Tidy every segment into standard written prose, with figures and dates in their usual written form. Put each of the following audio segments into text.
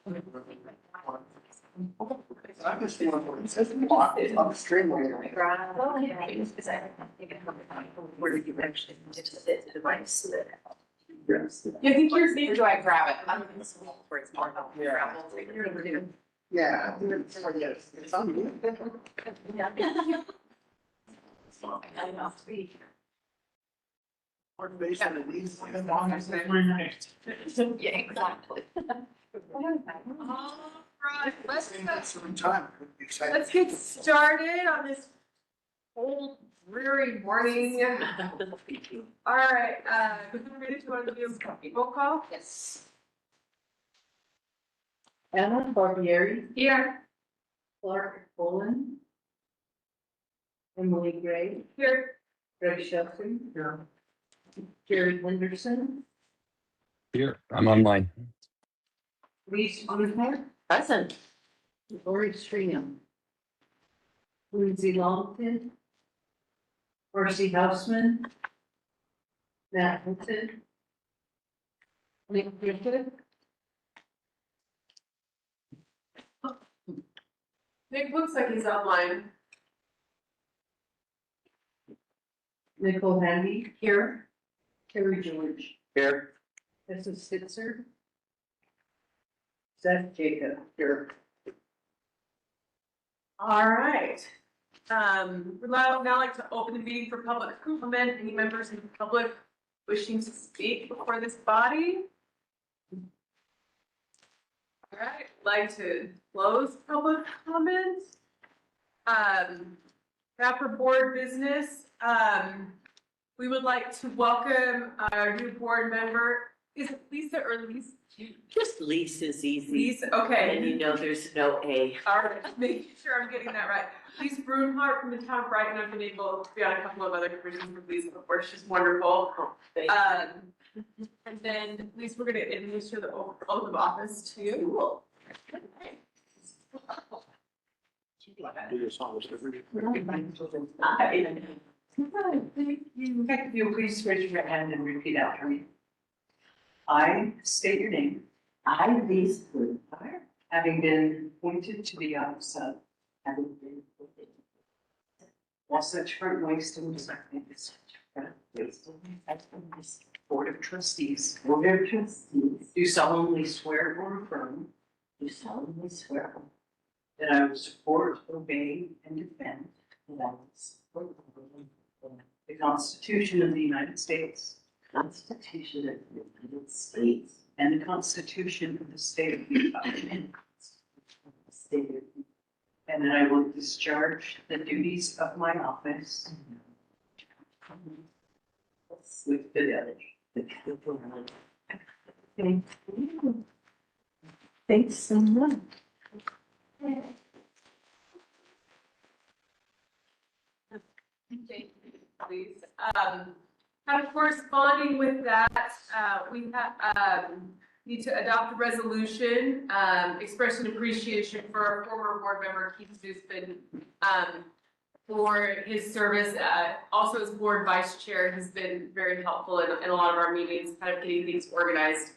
I'm just feeling what it says on the stream. Where you actually get to fit the device. You think you're big? Or do I grab it? I'm in this where it's more. Yeah. It's on you. I know. Or based on the needs. Yeah, exactly. Alright, Let's let's get started on this cold, dreary morning. Alright, ready to want to do a roll call? Yes. Anna Barbieri, Here. Clark Bolin, Emily Gray, Here. Greg Shelton. Yeah. Jerry Henderson, Here, I'm online. Lisa Unheim, Present. Lori Stringham, Lindsay Longton, Marcy Hausman, Matt Hinton, Nick Griffin, Nick looks like he's online. Nicole Handy, Here. Terry George, Here. Tessa Stitzer, Seth Jacob, here. Alright. We'd now like to open the meeting for public comment. Any members in the public wishing to speak before this body? Alright, like to close public comment. Now for board business, we would like to welcome our new board member. Is it Lisa or Lisa? Just Lise is easy. Lisa, okay. And you know there's no A. All right, making sure I'm getting that right. Lisa Brunhart from the town of Brighton. I've been able to be on a couple of other commissions with Lisa before. She's wonderful. And then Lisa, we're gonna administer the oath of office to you. Cool. Do this almost every. Thank you. In fact, if you'll please raise your hand and repeat after me. I state your name, I, Lise Brunhart, having been appointed to the office of having been appointed Wasatch Front Waste and as Board of Trustees, Board of Trustees, do solemnly swear or affirm do solemnly swear that I will support, obey, and defend that I will support the Constitution of the United States the Constitution of the United States and the Constitution of the State of Utah, and the Constitution of the State of Utah, and that I will discharge the duties of my office with fidelity. Thank you. Thanks so much. Thank you, please. Kind of corresponding with that, we have, need to adopt a resolution, expressing appreciation for our former board member Keith Zuspin, for his service, also as board vice chair. He's been very helpful in a lot of our meetings, kind of getting things organized.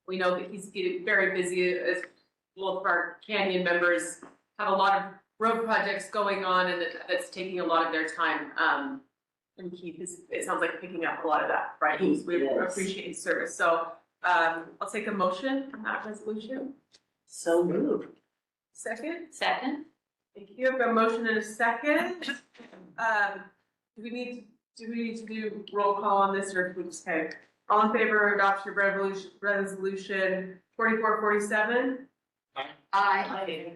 We know that he's getting very busy, as both of our Canyon members have a lot of road projects going on, and that's taking a lot of their time. And Keith is, it sounds like, picking up a lot of that, right? We appreciate his service. So I'll take a motion on that resolution. So moved. Second? Second? Thank you. I've got a motion and a second. Do we need to do roll call on this, or do we just okay? All in favor of adoption of resolution 4447? Aye.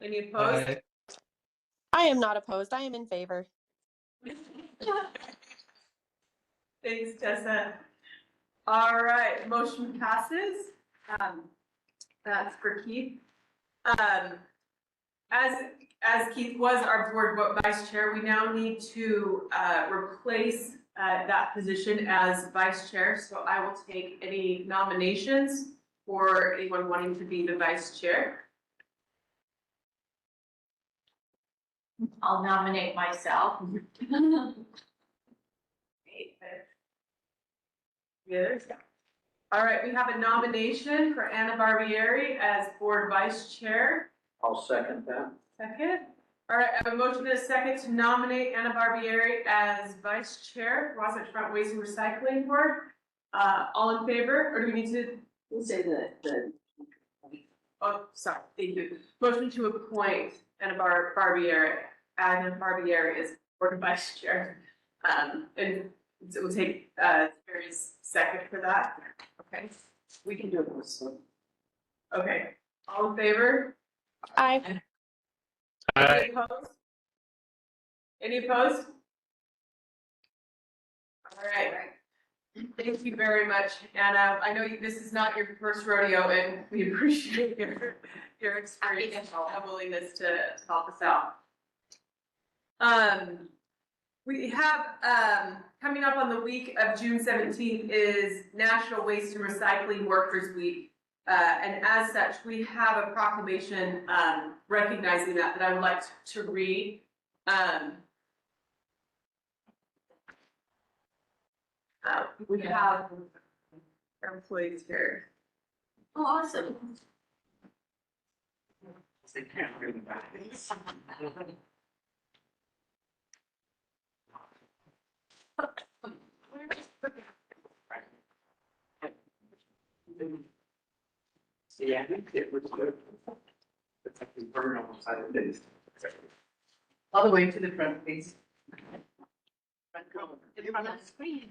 Any opposed? I am not opposed. I am in favor. Thanks, Tessa. All right, motion passes. That's for Keith. As Keith was our board vice chair, we now need to replace that position as vice chair. So I will take any nominations for anyone wanting to be the vice chair. I'll nominate myself. Yeah, there's All right, we have a nomination for Anna Barbieri as board vice chair. I'll second that. Second. All right, I have a motion and a second to nominate Anna Barbieri as vice chair, Wasatch Front Waste and Recycling Board. All in favor, or do we need to? We'll say the. Oh, sorry, thank you. Motion to appoint Anna Barbieri as board vice chair. And it will take, Terry's second for that. Okay, We can do it this way. okay. All in favor? Aye. Any opposed? Any opposed? All right. Thank you very much, Anna. I know this is not your first rodeo, and we appreciate your experience and willingness to help us out. We have, coming up on the week of June 17th is National Waste and Recycling Workers Week. And as such, we have a proclamation recognizing that I would like to read. We have our employees here. Oh, awesome. They can't read that. Yeah, I think it was good. It's like we burn on the side of this. All the way to the front, please. In front of the screen.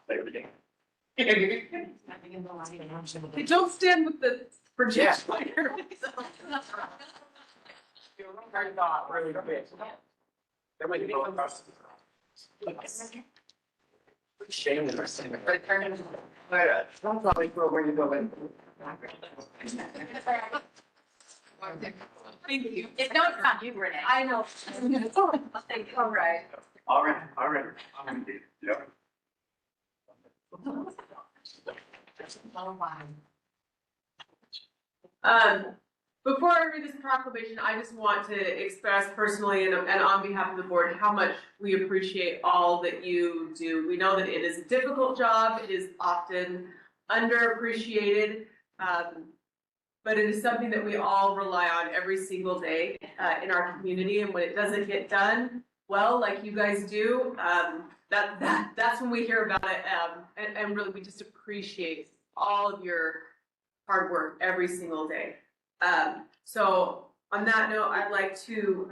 Everything. Hey, don't stand with the projector. Really good. Then we can go across. Shame in our center. That's probably where you're going. Thank you. It's no, it's not you, Renee. I know. Thank you. All right. All right. Yep. Before I read this proclamation, I just want to express personally and on behalf of the board how much we appreciate all that you do. We know that it is a difficult job. It is often underappreciated, but it is something that we all rely on every single day in our community. And when it doesn't get done well, like you guys do, that's when we hear about it. And really, we just appreciate all of your hard work every single day. So on that note, I'd like to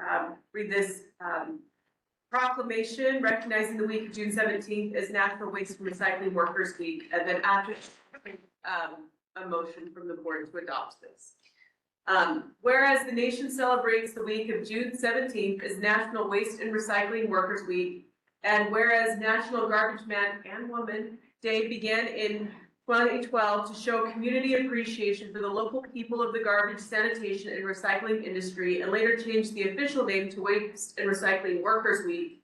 read this proclamation recognizing the week of June 17th as National Waste and Recycling Workers Week, and then after a motion from the board to adopt this. Whereas the nation celebrates the week of June 17th as National Waste and Recycling Workers Week, and whereas National Garbage Man and Woman Day began in 2012 to show community appreciation for the local people of the garbage, sanitation, and recycling industry, and later changed the official name to Waste and Recycling Workers Week.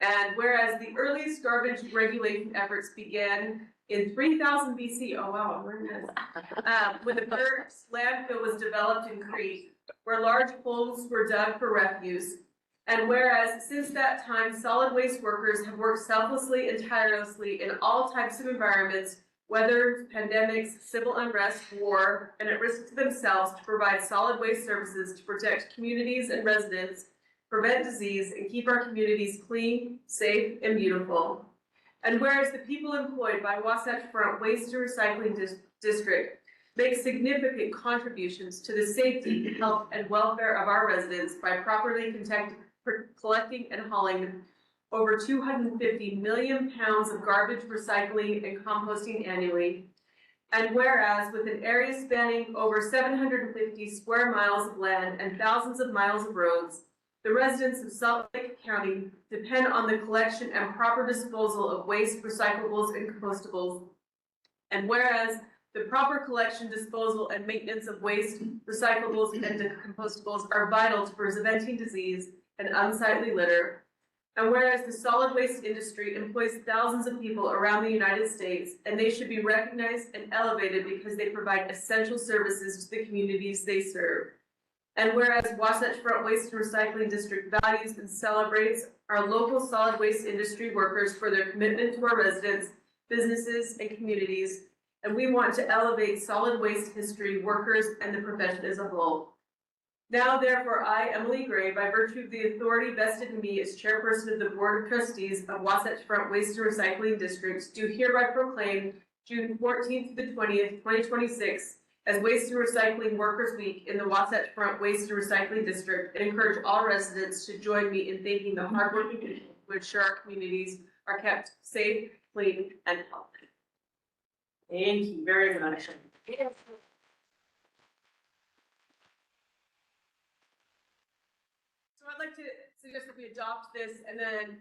And whereas the earliest garbage regulation efforts began in 3000 BC, oh wow, where is this? When the first landfill was developed in Crete, where large holes were dug for refuse. And whereas since that time, solid waste workers have worked selflessly and tirelessly in all types of environments, whether pandemics, civil unrest, war, and at risk to themselves to provide solid waste services to protect communities and residents, prevent disease, and keep our communities clean, safe, and beautiful. And whereas the people employed by Wasatch Front Waste and Recycling District make significant contributions to the safety, health, and welfare of our residents by properly collecting and hauling over 250 million pounds of garbage, recycling, and composting annually. And whereas with an area spanning over 750 square miles of land and thousands of miles of roads, the residents of Salt Lake County depend on the collection and proper disposal of waste, recyclables, and compostables. And whereas the proper collection, disposal, and maintenance of waste, recyclables, and compostables are vital to preventing disease and unsightly litter. And whereas the solid waste industry employs thousands of people around the United States, and they should be recognized and elevated because they provide essential services to the communities they serve. And whereas Wasatch Front Waste and Recycling District values and celebrates our local solid waste industry workers for their commitment to our residents, businesses, and communities. And we want to elevate solid waste history, workers, and the profession as a whole. Now, therefore, I, Emily Gray, by virtue of the authority vested in me as chairperson of the Board of Trustees of Wasatch Front Waste and Recycling Districts, do hereby proclaim June 14th to the 20th, 2026, as Waste and Recycling Workers Week in the Wasatch Front Waste and Recycling District, and encourage all residents to join me in thanking the hardworking people who ensure our communities are kept safe, clean, and healthy. Thank you very much. So I'd like to suggest that we adopt this and then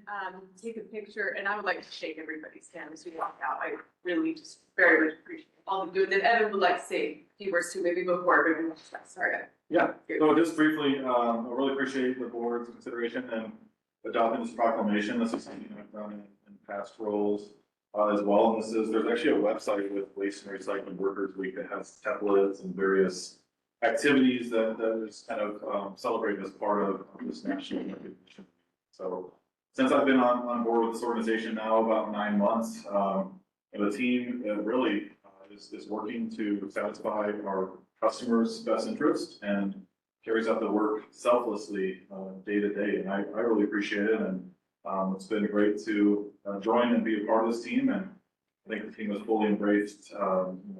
take a picture, and I would like to shake everybody's hand as we walk out. I really just very much appreciate all the good. And Evan would like to say a few words too, maybe before everyone walks out. Sorry. Yeah, so just briefly, I really appreciate the board's consideration and adopting this proclamation. This is something I've done in past roles as well. And there's actually a website with Waste and Recycling Workers Week that has templates and various activities that is kind of celebrated as part of this national recognition. So since I've been on board with this organization now about 9 months, the team really is working to satisfy our customers' best interest and carries out the work selflessly day to day. And I really appreciate it. And it's been great to join and be a part of this team. And I think the team has fully embraced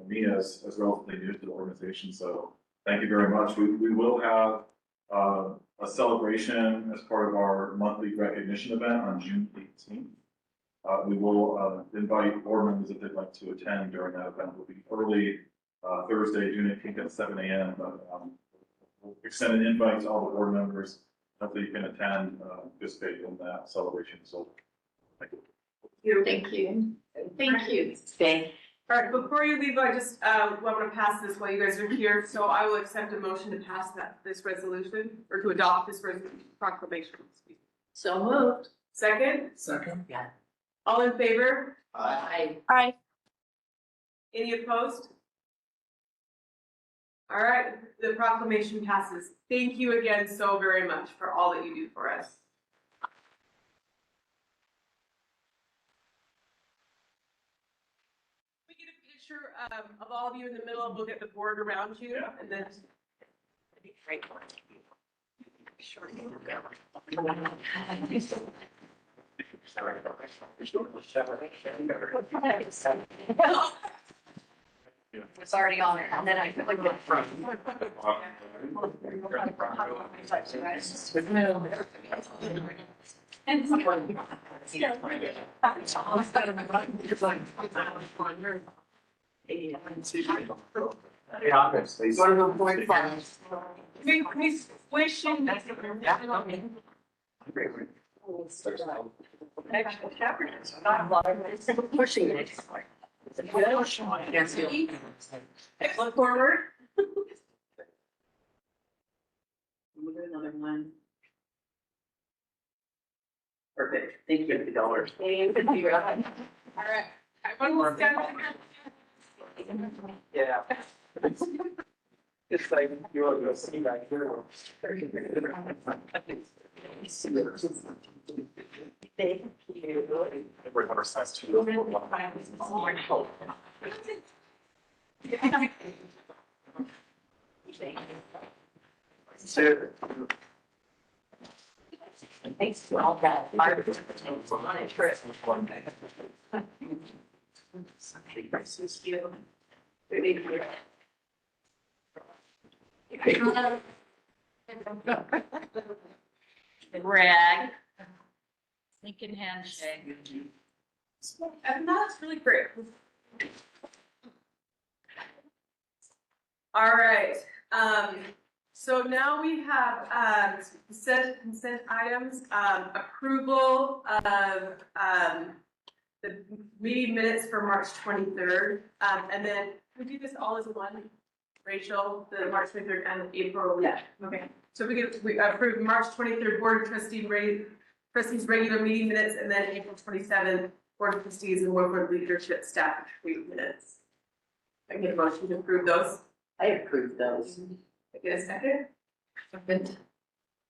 me as relatively new to the organization. So thank you very much. We will have a celebration as part of our monthly recognition event on June 18th. We will invite board members if they'd like to attend during that event. It will be early Thursday, June 18th at 7 a.m. But we'll extend an invite to all the board members. Hopefully you can attend, participate in that celebration. So thank you. Thank you. Thank you. Thank. All right, before you leave, I just want to pass this while you guys are here. So I will accept a motion to pass this resolution or to adopt this proclamation. So moved. Second, Second. Yeah. all in favor? Aye. Aye. Any opposed? All right, the proclamation passes. Thank you again so very much for all that you do for us. We get a picture of all of you in the middle, and we'll get the board around you, and then. Great. Sure. It's already on there, and then I clicked it from. We wishing. Pushing it. Look forward. We'll do another one. Perfect. Thank you. $50. Thank you. All right. Everyone will stand up. Yeah. It's like you're gonna see back here. Thank you. Everyone says to Thanks to all that. On a trip. Thank you. Rag. Thinking handshake. And that's really great. All right, so now we have, consent items, approval of, the meeting minutes for March 23rd. And then we do this all as one, Rachel, the March 23rd and April. Yeah. Okay, so we approved March 23rd Board of Trustees regular meeting minutes, and then April 27th Board of Trustees and Woodward Leadership Staff retreat minutes. I can get a motion to approve those. I approve those. I get a second? Second.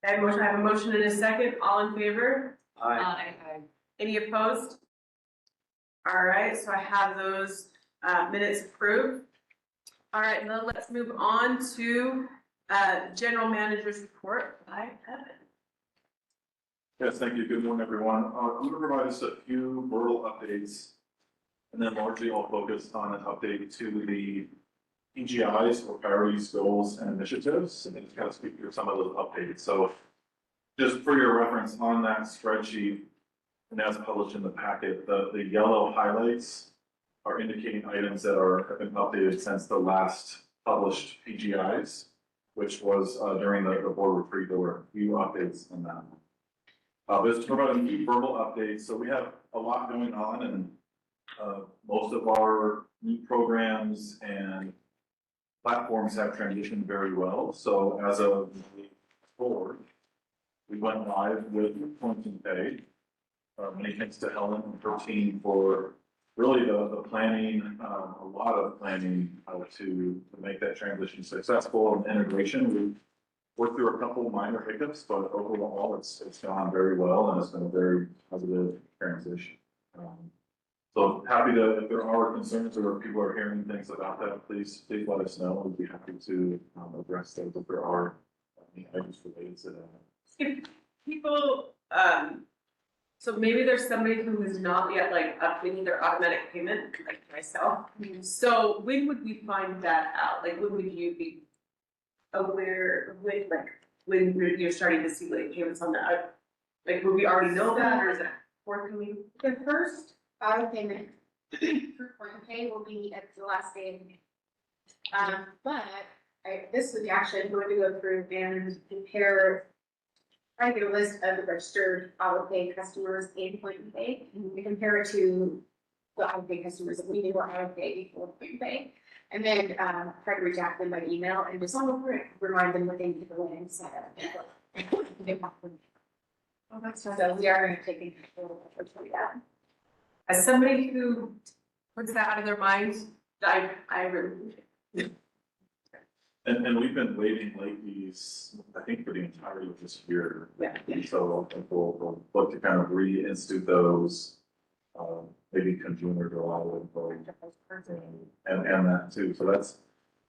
I have a motion and a second. All in favor? Aye. Any opposed? All right, so I have those minutes approved. All right, now let's move on to general manager's report by Evan. Yes, thank you. Good morning, everyone. I'm going to provide just a few rural updates, and then largely I'll focus on an update to the PGIs, or priorities, goals, and initiatives, and then just kind of speak through some of those updates. So just for your reference on that spreadsheet, and as published in the packet, the yellow highlights are indicating items that have been updated since the last published PGIs, which was during the board retreat. There were a few updates in that. Just to provide a few verbal updates. So we have a lot going on, and most of our new programs and platforms have transitioned very well. So as of forward, we went live with Point and Pay. Many thanks to Helen and her team for really the planning, a lot of planning to make that transition successful, and integration. We worked through a couple minor hiccups, but overall it's gone very well, and it's been a very positive transition. So happy to, if there are concerns or if people are hearing things about that, please let us know. We'd be happy to address those if there are any items related to that. If people, so maybe there's somebody who is not yet like updating their automatic payment, like myself. So when would we find that out? Like, when would you be aware, when you're starting to see late payments on that? Like, would we already know that, or is it forthcoming? The first auto payment for Point and Pay will be at the last day of May. But this week actually, I'm going to go through and compare, try to get a list of the registered auto pay customers in Point and Pay, and compare it to the auto pay customers that we knew were auto pay before Point and Pay. And then try to reach out to them by email and just remind them what they need to go in and set up. Oh, that's So we are going to take control of that. As somebody who puts that out of their minds, I really. And we've been waiving late fees, I think, for the entirety of this year. Yeah. So I think we'll look to kind of reinstitute those, maybe come June or July, and that too. So that's,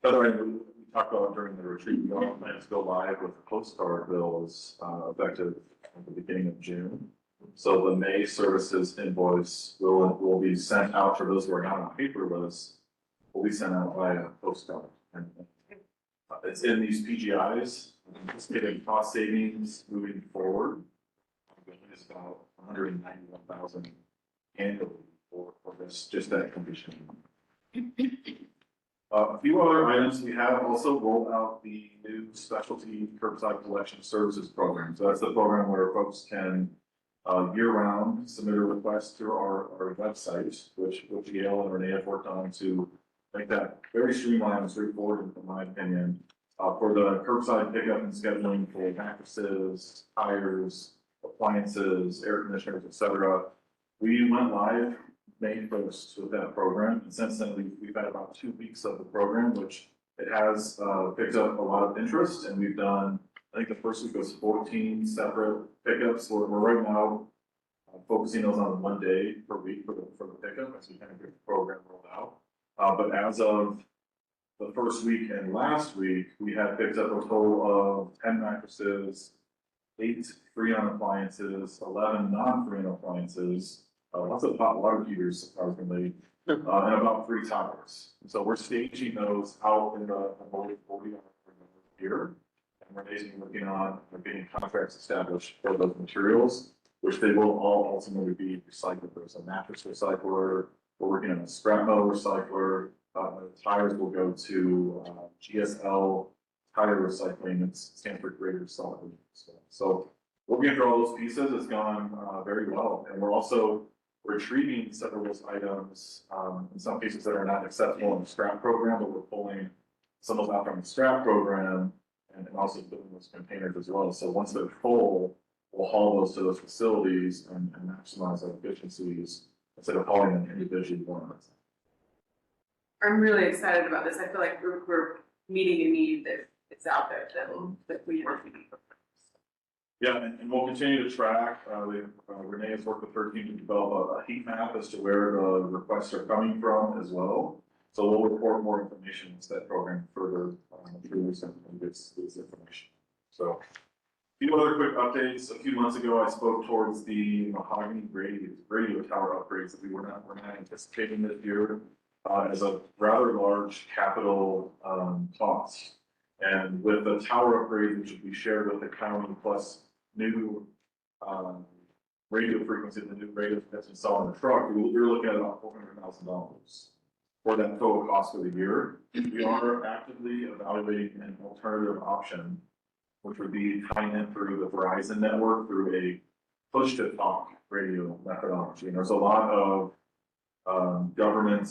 by the way, we talked about during the retreat, we all plan to go live with the postcard bills, effective at the beginning of June. So the May services invoice will be sent out for those who are not on paperless, will be sent out via postcard. And it's in these PGIs, it's getting cost savings moving forward. It's about 191,000 annually for this, just that condition. A few other items, we have also rolled out the new specialty curbside collection services program. So that's the program where folks can year-round submit a request through our website, which Gail and Renee have worked on to make that very streamlined and straightforward, in my opinion, for the curbside pickup and scheduling for mattresses, tires, appliances, air conditioners, etc. We went live May 1st with that program, and since then we've had about 2 weeks of the program, which it has picked up a lot of interest, and we've done, I think the first week was 14 separate pickups. We're right now focusing those on 1 day per week for the pickup as we kind of get the program rolled out. But as of the first week and last week, we had picked up a total of 10 mattresses, 8 Freon appliances, 11 non-Freon appliances, lots of hot water heaters, surprisingly, and about 3 towers. So we're staging those out in the 40 here. And we're basically working on getting contracts established for those materials, which they will all ultimately be recycled. There's a mattress recycler. We're working on a scrap metal recycler. The tires will go to GSL tire recycling. It stands for Greater Solid. So working through all those pieces has gone very well. And we're also retrieving several of those items, in some cases that are not acceptable in the scrap program, but we're pulling some of those out from the scrap program and also putting those containers as well. So once they're full, we'll haul those to those facilities and maximize our efficiencies instead of hauling them individually one at a time. I'm really excited about this. I feel like we're meeting a need that it's out there that we want to meet. Yeah, and we'll continue to track, Renee has worked with her team to develop a heat map as to where the requests are coming from as well. So we'll report more information as that program further, improves and gets this information. So, a few other quick updates. A few months ago, I spoke towards the mahogany radio tower upgrades that we're not anticipating this year, as a rather large capital, cost. And with the tower upgrade, which will be shared with the county, plus new, radio frequency, the new radio that's installed in the truck, we're looking at about $400,000 for that total cost for the year. We are actively evaluating an alternative option, which would be tying in through the Verizon network through a push-to-talk radio methodology. And there's a lot of, government,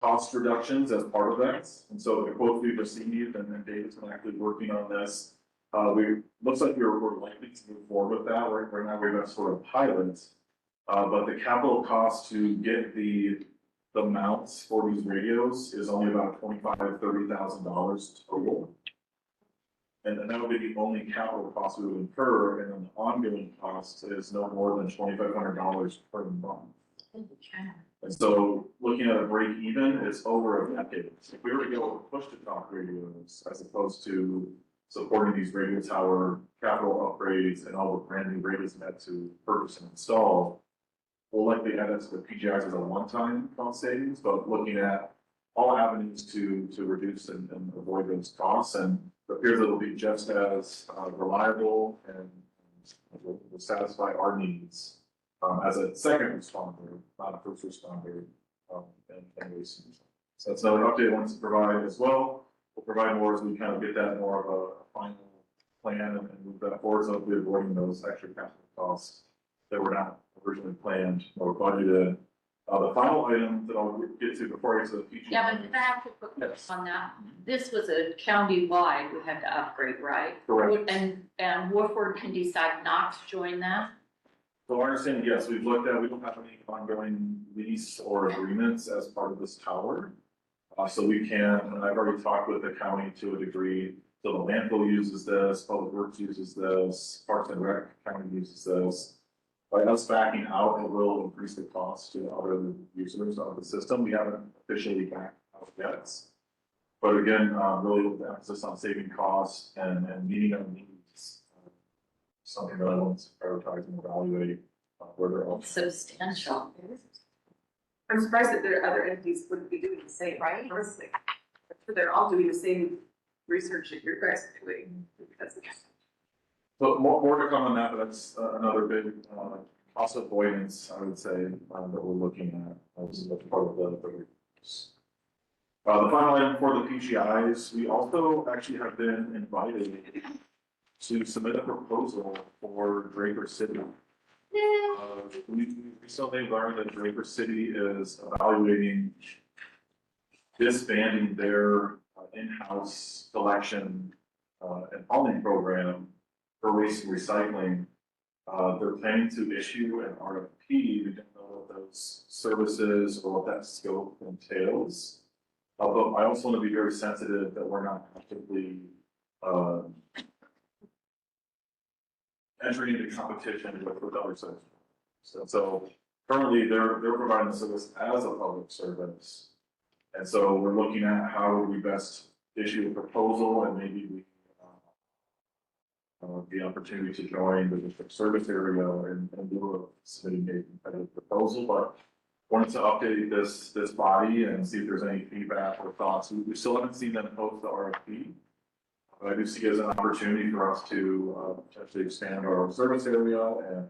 cost reductions as part of that. And so the quote we've received, and then David's been actually working on this. Looks like we're likely to move forward with that. Right now we've got sort of pilots, but the capital cost to get the mounts for these radios is only about $25,000 to $30,000 total. And that would be the only capital cost we would incur, and then the ongoing cost is no more than $2,500 per month. And so looking at a break even, it's over a decade. If we were to go with push-to-talk radios as opposed to supporting these radio tower capital upgrades and all the brand new radios we had to purchase and install, we'll likely add that to the PGIs as a one-time cost savings, but looking at all avenues to reduce and avoid those costs, and it appears it'll be just as reliable and will satisfy our needs as a second responder, not a first responder, and waste. So that's another update I wanted to provide as well. We'll provide more as we kind of get that more of a final plan and move that forward, so hopefully avoiding those extra capital costs that were not originally planned or budgeted. The final item that I'll get to before I get to the PG. Yeah, but I have to put Yes. on that. This was a county-wide, we had to upgrade, right? Correct. And Woodford can decide not to join that? So our understanding, yes, we've looked at, we don't have any ongoing lease or agreements as part of this tower. So we can, and I've already talked with the county to a degree, so the landfill uses this, Public Works uses this, Parks and Rec county uses this. By us backing out, it will increase the cost to other users of the system. We haven't officially backed out yet. But again, really with the emphasis on saving costs and meeting our needs, something that I want to prioritize and evaluate where they're all. Substantial. I'm surprised that there are other entities wouldn't be doing the same, right? Honestly, they're all doing the same research that you guys are doing. That's interesting. But more to come on that, but that's another big cost avoidance, I would say, that we're looking at as part of the reviews. The final item for the PGIs, we also actually have been invited to submit a proposal for Draper City. We recently learned that Draper City is evaluating disbanding their in-house collection and hauling program for waste and recycling. They're planning to issue an RFP. We don't know what those services or what that scope entails. But I also want to be very sensitive that we're not actively entering into competition with other services. So currently they're providing the service as a public service. And so we're looking at how we best issue a proposal, and maybe we the opportunity to join the district service area and do a submitting a competitive proposal, but wanted to update this body and see if there's any feedback or thoughts. We still haven't seen them post the RFP, but I do see it as an opportunity for us to potentially expand our service area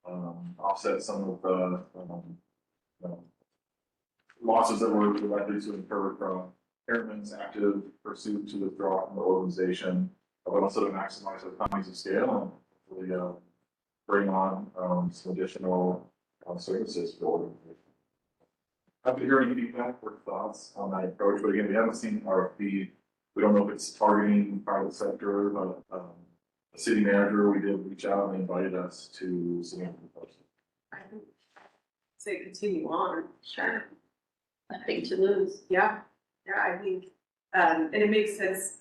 and offset some of the losses that we're likely to incur from Airman's active pursuit to withdraw from the organization, but also to maximize our economies of scale and really bring on some additional services for them. Happy to hear any feedback or thoughts on that approach, but again, we haven't seen RFP. We don't know if it's targeting private sector, but the city manager, we did reach out and invited us to submit a proposal. I think say continue on. Sure. Nothing to lose. Yeah, I think, and it makes sense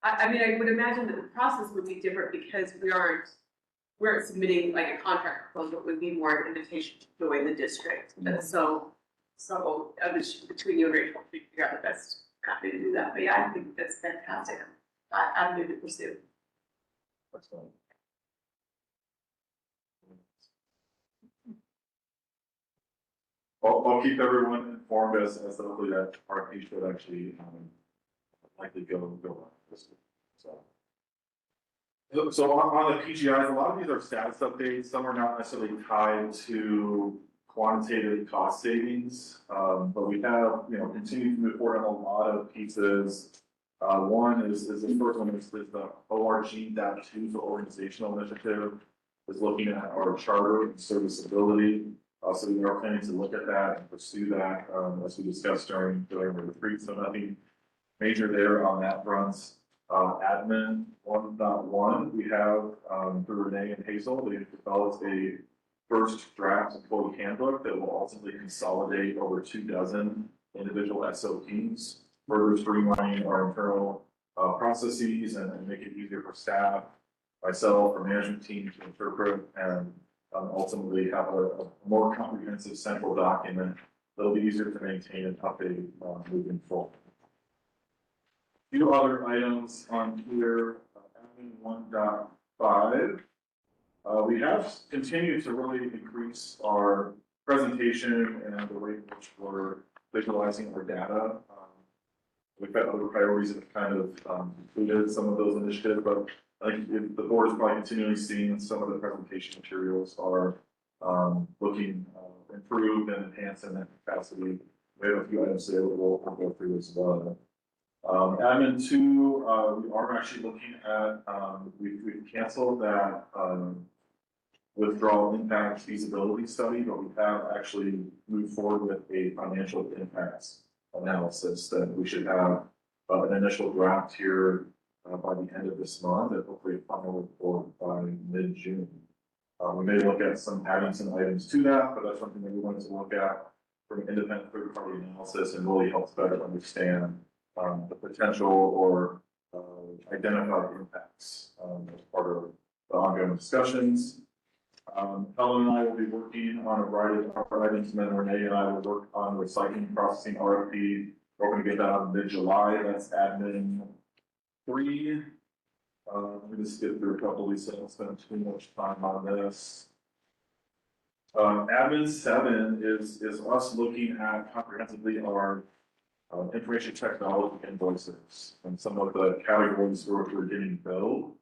I mean, I would imagine that the process would be different because we aren't submitting like a contract proposal, it would be more an invitation to join the district. And so between you and Rachel, we figure out the best avenue to do that. But yeah, I think that's fantastic. Avenue to pursue. Excellent. I'll keep everyone informed as hopefully that RFP should actually, likely go on this week, so. So on the PGIs, a lot of these are status updates. Some are not necessarily tied to quantitative cost savings. But we have, continued to move forward on a lot of pieces. One is the first one is the ORG.2, the organizational initiative, is looking at our charter and serviceability. So we are planning to look at that and pursue that, as we discussed during the retreat. So nothing major there on that front. Admin 1.1, we have, through Renee and Hazel, they've developed a first draft employee handbook that will ultimately consolidate over 24 individual SOPs, further streamlining our internal processes and make it easier for staff, myself, or management team to interpret and ultimately have a more comprehensive central document that'll be easier to maintain and update moving forward. Few other items on here, admin 1.5. We have continued to really increase our presentation and the way in which we're visualizing our data. We've got other priorities that have kind of included some of those initiatives, but I think the board is probably continually seeing some of the presentation materials are looking improved and enhanced in that capacity. We have a few items there that we'll go through as well. Admin 2, we are actually looking at, we've canceled that withdrawal impact feasibility study, but we have actually moved forward with a financial impacts analysis that we should have an initial draft here by the end of this month and hopefully a final report by mid-June. We may look at adding some items to that, but that's something that we wanted to look at from an independent third-party analysis and really helps better understand the potential or identified impacts as part of the ongoing discussions. Helen and I will be working on a variety of other items, and then Renee and I will work on recycling processing RFP. We're going to get that out in mid-July. That's admin 3. Let me just skip through a couple of these so I don't spend too much time on this. Admin 7 is us looking at comprehensively our information technology invoices and some of the categories where we're getting billed.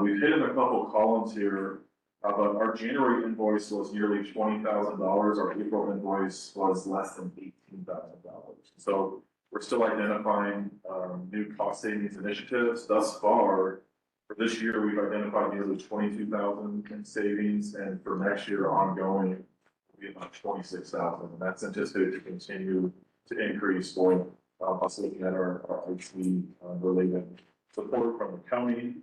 We've hit in a couple columns here, but our January invoice was nearly $20,000. Our April invoice was less than $18,000. So we're still identifying new cost savings initiatives. Thus far, for this year, we've identified nearly 22,000 in savings, and for next year ongoing, will be about 26,000. And that's anticipated to continue to increase for us looking at our IT related support from the county.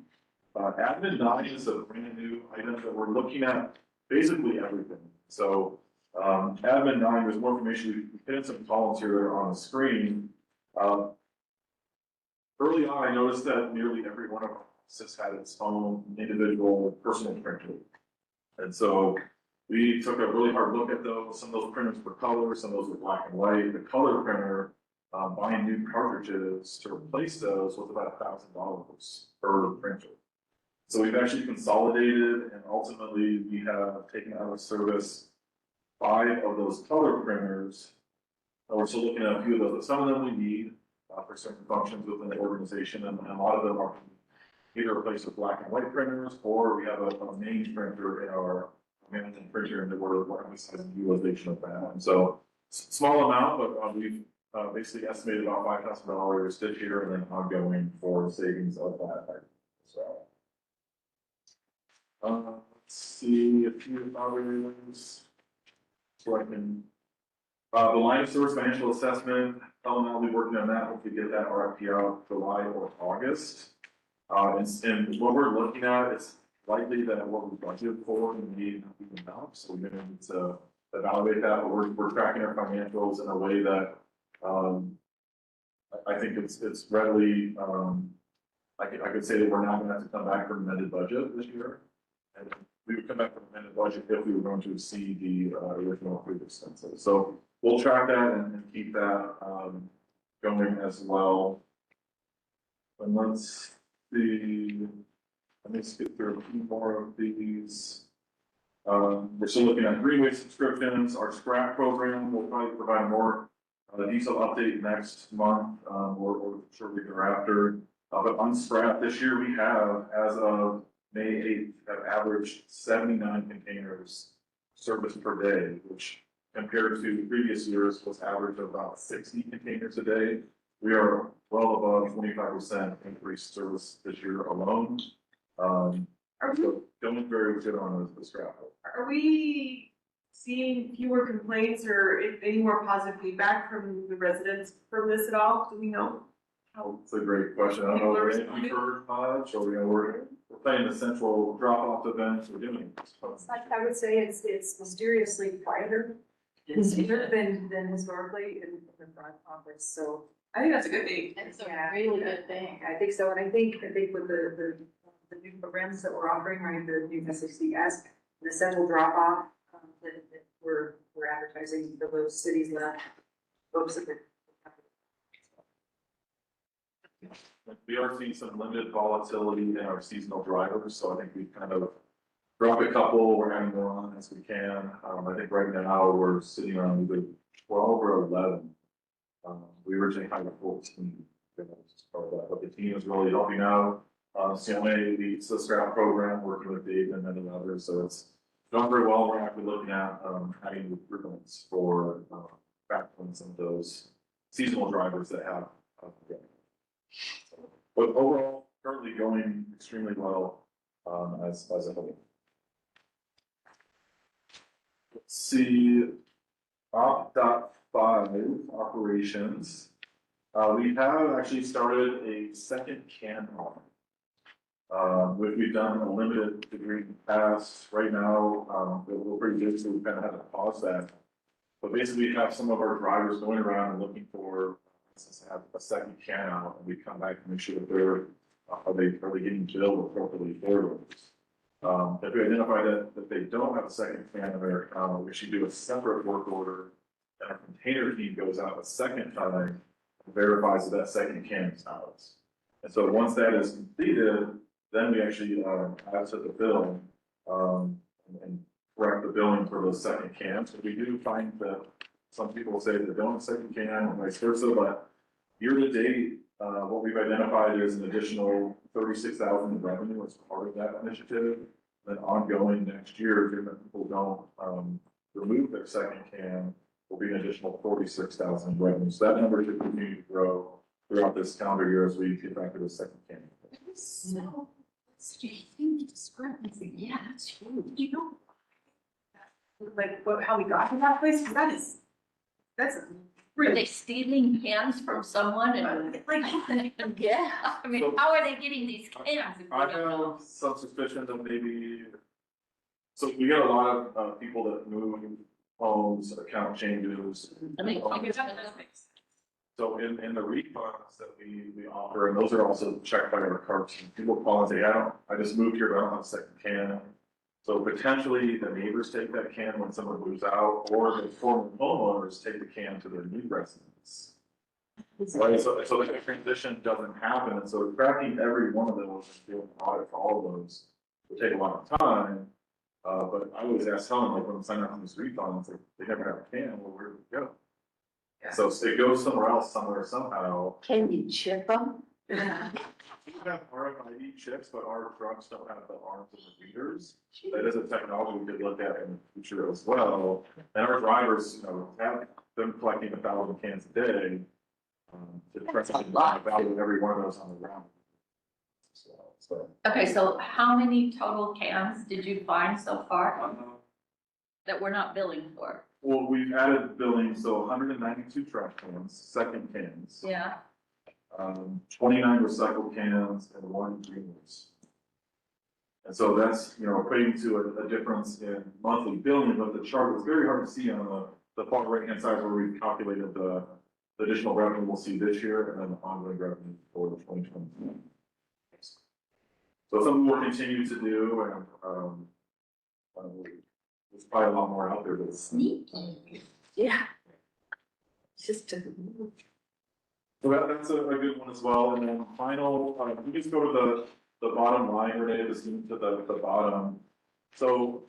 Admin 9 is a brand new item that we're looking at basically everything. So admin 9, there's more information. We put in some columns here on the screen. Early on, I noticed that nearly every one of our offices had its own individual personal printer. And so we took a really hard look at those. Some of those printers were color, some of those were black and white. The color printer, buying new cartridges to replace those was about $1,000 per printer. So we've actually consolidated, and ultimately we have taken out of service 5 of those color printers. And we're still looking at a few of those, but some of them we need for certain functions within the organization, and a lot of them are either replaced with black and white printers, or we have a main printer in our management printer, and we're emphasizing utilization of that. And so small amount, but we've basically estimated about $5,000 this year, and then ongoing for savings of that. So let's see a few others. So I can, the line of service financial assessment, Ellen and I will be working on that. Hopefully get that RFP out July or August. And what we're looking at is likely that what we budgeted for may not be enough. So we're going to need to evaluate that. But we're tracking our financials in a way that I think it's readily I could say that we're not gonna have to come back for amended budget this year. And we would come back for amended budget if we were going to exceed the, original approved expenses. So we'll track that and keep that, going as well. And let's see, let me skip through a few more of these. We're still looking at greenway subscriptions, our scrap program, we'll probably provide more detailed update next month, or shortly thereafter. But on scrap this year, we have, as of May 8th, have averaged 79 containers serviced per day, which compared to previous years was average of about 60 containers a day. We are well above 25% increased service this year alone. So going very good on the scrap. Are we seeing fewer complaints or any more positive feedback from the residents from this at all? Do we know how? That's a great question. I don't know if we've heard much, or, we're playing the central drop-off events, we're doing. It's like, I would say it's mysteriously quieter than historically in the front office, so. I think that's a good thing. It's Yeah. a really good thing. I think so, and I think with the new programs that we're offering, right, the new SHCS, the central drop off, that we're advertising for those cities left, folks that We are seeing some limited volatility in our seasonal drivers, so I think we've kind of dropped a couple, we're adding more on as we can. I think right now we're sitting around either 12 or 11. We originally had a 14, but the team is really helping out. CMA leads the scrap program, working with Dave and many others, so it's done very well. We're actually looking at adding recruitments for backfilling some of those seasonal drivers that have. But overall, currently going extremely well as a whole. Let's see, .5 operations. We have actually started a second can run. We've done a limited degree in the past. Right now, we're pretty good, so we kind of had to pause that. But basically, we have some of our drivers going around and looking for, to have a second can out, and we come back and make sure that they're, are they getting billed appropriately for those. If we identify that they don't have a second can in there, we should do a separate work order, and our container team goes out a second time and verifies that second can is ours. And so once that is completed, then we actually add to the bill and correct the billing for those second cans. But we do find that some people say they don't have a second can and vice versa, but year to date, what we've identified is an additional 36,000 in revenue as part of that initiative. Then ongoing next year, given that people don't remove their second can, will be an additional 46,000 in revenue. So that number should continue to grow throughout this calendar year as we get back to the second can. So, huge discrepancy. Yeah, that's huge. You know, like how we got to that place? 'Cause that's Are really they stealing cans from someone and? like. Yeah, I mean, how are they getting these cans if we I don't know? have some suspicion that maybe, so we get a lot of people that move homes, account changes. I mean, So in the refunds that we offer, and those are also checked by our cards, people call and say, I just moved here, but I don't have a second can. So potentially the neighbors take that can when someone moves out, or the former homeowners take the can to their new residence. Right, so that transition doesn't happen, and so tracking every one of those and doing an audit for all of those will take a lot of time. But I always ask Helen, like when I'm signing up for these refunds, like, they never have a can, well, where did it go? Yeah. So it goes somewhere else, somewhere, somehow. Can you chip them? We have RFID chips, but our trucks don't have the arms and the readers. That is a technology we could look at in the future as well. And our drivers, have been collecting 1,000 cans a day. To That's a try to lot. value every one of those on the ground. So. Okay, so how many total cans did you find so far that we're not billing for? Well, we've added billing, so 192 trash cans, second cans. Yeah, 29 recycled cans and 1 green use. And so that's, equating to a difference in monthly billing, but the chart was very hard to see on the far right-hand side where we've calculated the additional revenue we'll see this year and then the ongoing revenue for 2020. So something we'll continue to do and, there's probably a lot more out there, but it's. Sneaky. Yeah. Just to. So that's a good one as well, and then final, we just go to the bottom line, Renee, just to the bottom. So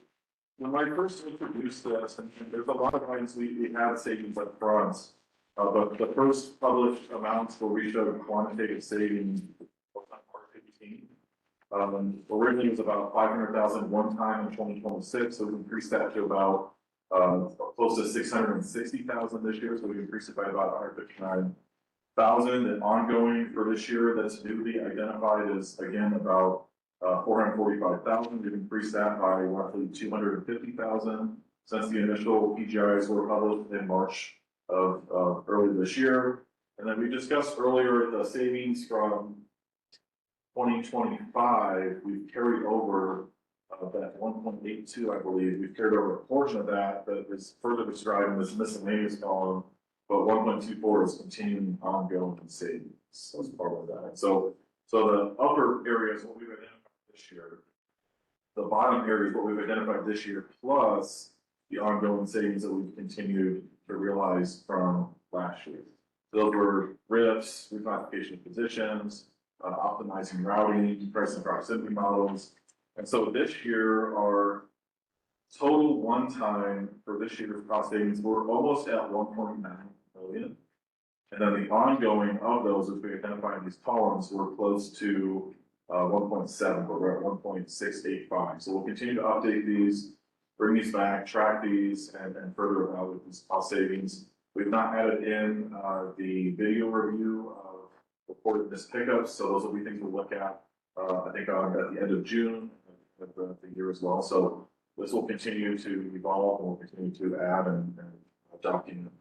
when I first introduced this, and there's a lot of times we had savings up front, but the first published amounts where we showed quantitative savings was on March 15. Originally it was about 500,000 one time in 2026, so we increased that to about close to 660,000 this year, so we increased it by about 159,000. And ongoing for this year that's newly identified is again about 445,000. We've increased that by roughly 250,000 since the initial PGIs were published in March of early this year. And then we discussed earlier the savings from 2025, we've carried over that 1.82, I believe. We've carried over a portion of that is further described in this miscellaneous column, but 1.24 is continuing ongoing savings as part of that. So the upper area is what we've identified this year. The bottom area is what we've identified this year, plus the ongoing savings that we've continued to realize from last year. Those were RIFs, reclassification of positions, optimizing routing, price and proximity models. And so this year, our total one-time for this year's cost savings, we're almost at 1.9 million. And then the ongoing of those, as we identify in these columns, we're close to 1.7, but we're at 1.685. So we'll continue to update these, bring these back, track these, and further evaluate these cost savings. We've not added in the video review of reported missed pickups, so those will be things we'll look at, I think, at the end of June of the year as well. So this will continue to evolve, and we'll continue to add and document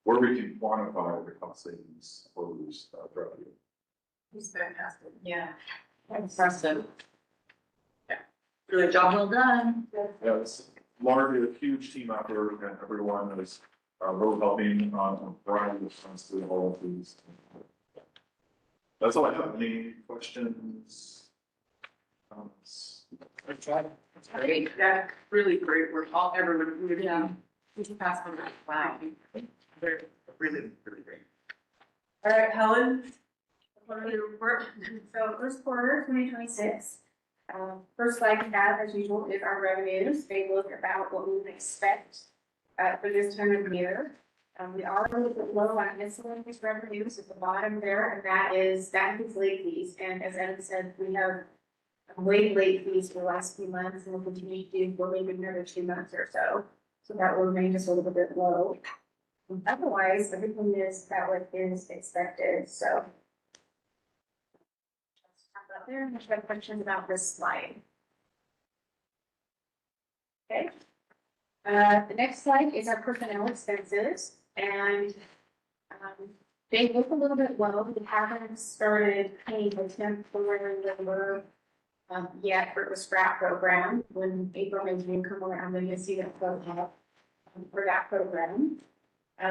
where we can quantify the cost savings for these throughout the year. He's fantastic. Yeah. Impressive. Really Job well done. Yeah, it's largely a huge team out there, and everyone is really helping on a variety of fronts through all of these. That's all I have. Any questions? Comments? Great, yeah, really great work, everyone, really, Yeah. we can pass on that, wow. They're really, really great. All right, Helen. Quarterly report. So first quarter, 2026. First slide we have, as usual, is our revenues. They look about what we would expect for this time of year. We are a little bit low on miscellaneous revenues at the bottom there, and that includes late fees. And as Evan said, we have waived late fees for the last few months, and we'll continue to do for maybe another 2 months or so. So that will remain just a little bit low. Otherwise, everything is that what is expected. So let's talk about there. And if you have questions about this slide. Okay. The next slide is our personnel expenses, and they look a little bit low. We haven't started paying the temporary labor yet for the scrap program. When April and June come around, then you'll see that go up for that program.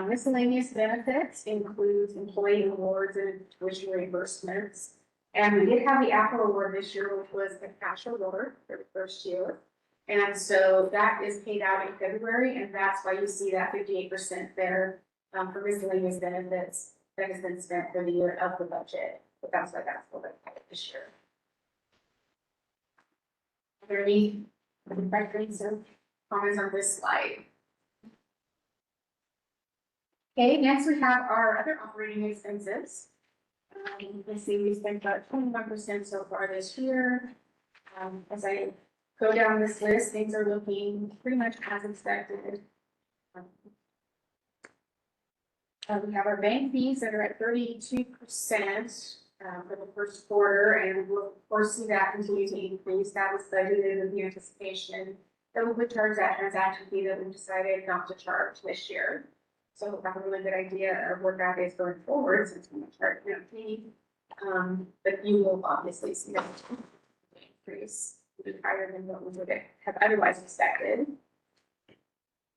Miscellaneous benefits includes employee awards and tuition reimbursements. And we did have the Apple Award this year, which was a cash award for the first year. And so that is paid out in February, and that's why you see that 58% there for miscellaneous benefits that has been spent for the year of the budget. But that's why that's what I this year. Are there any questions or comments on this slide? Okay, next we have our other operating expenses. You can see we spent about 21% so far this year. As I go down this list, things are looking pretty much as expected. We have our bank fees that are at 32% for the first quarter, and we'll of course see that continue to increase. That was budgeted with the anticipation that we would charge that transaction fee that we decided not to charge this year. So we have a really good idea of what that is going forward, since we're not charging that fee. But you will obviously see that increase higher than what we would have otherwise expected.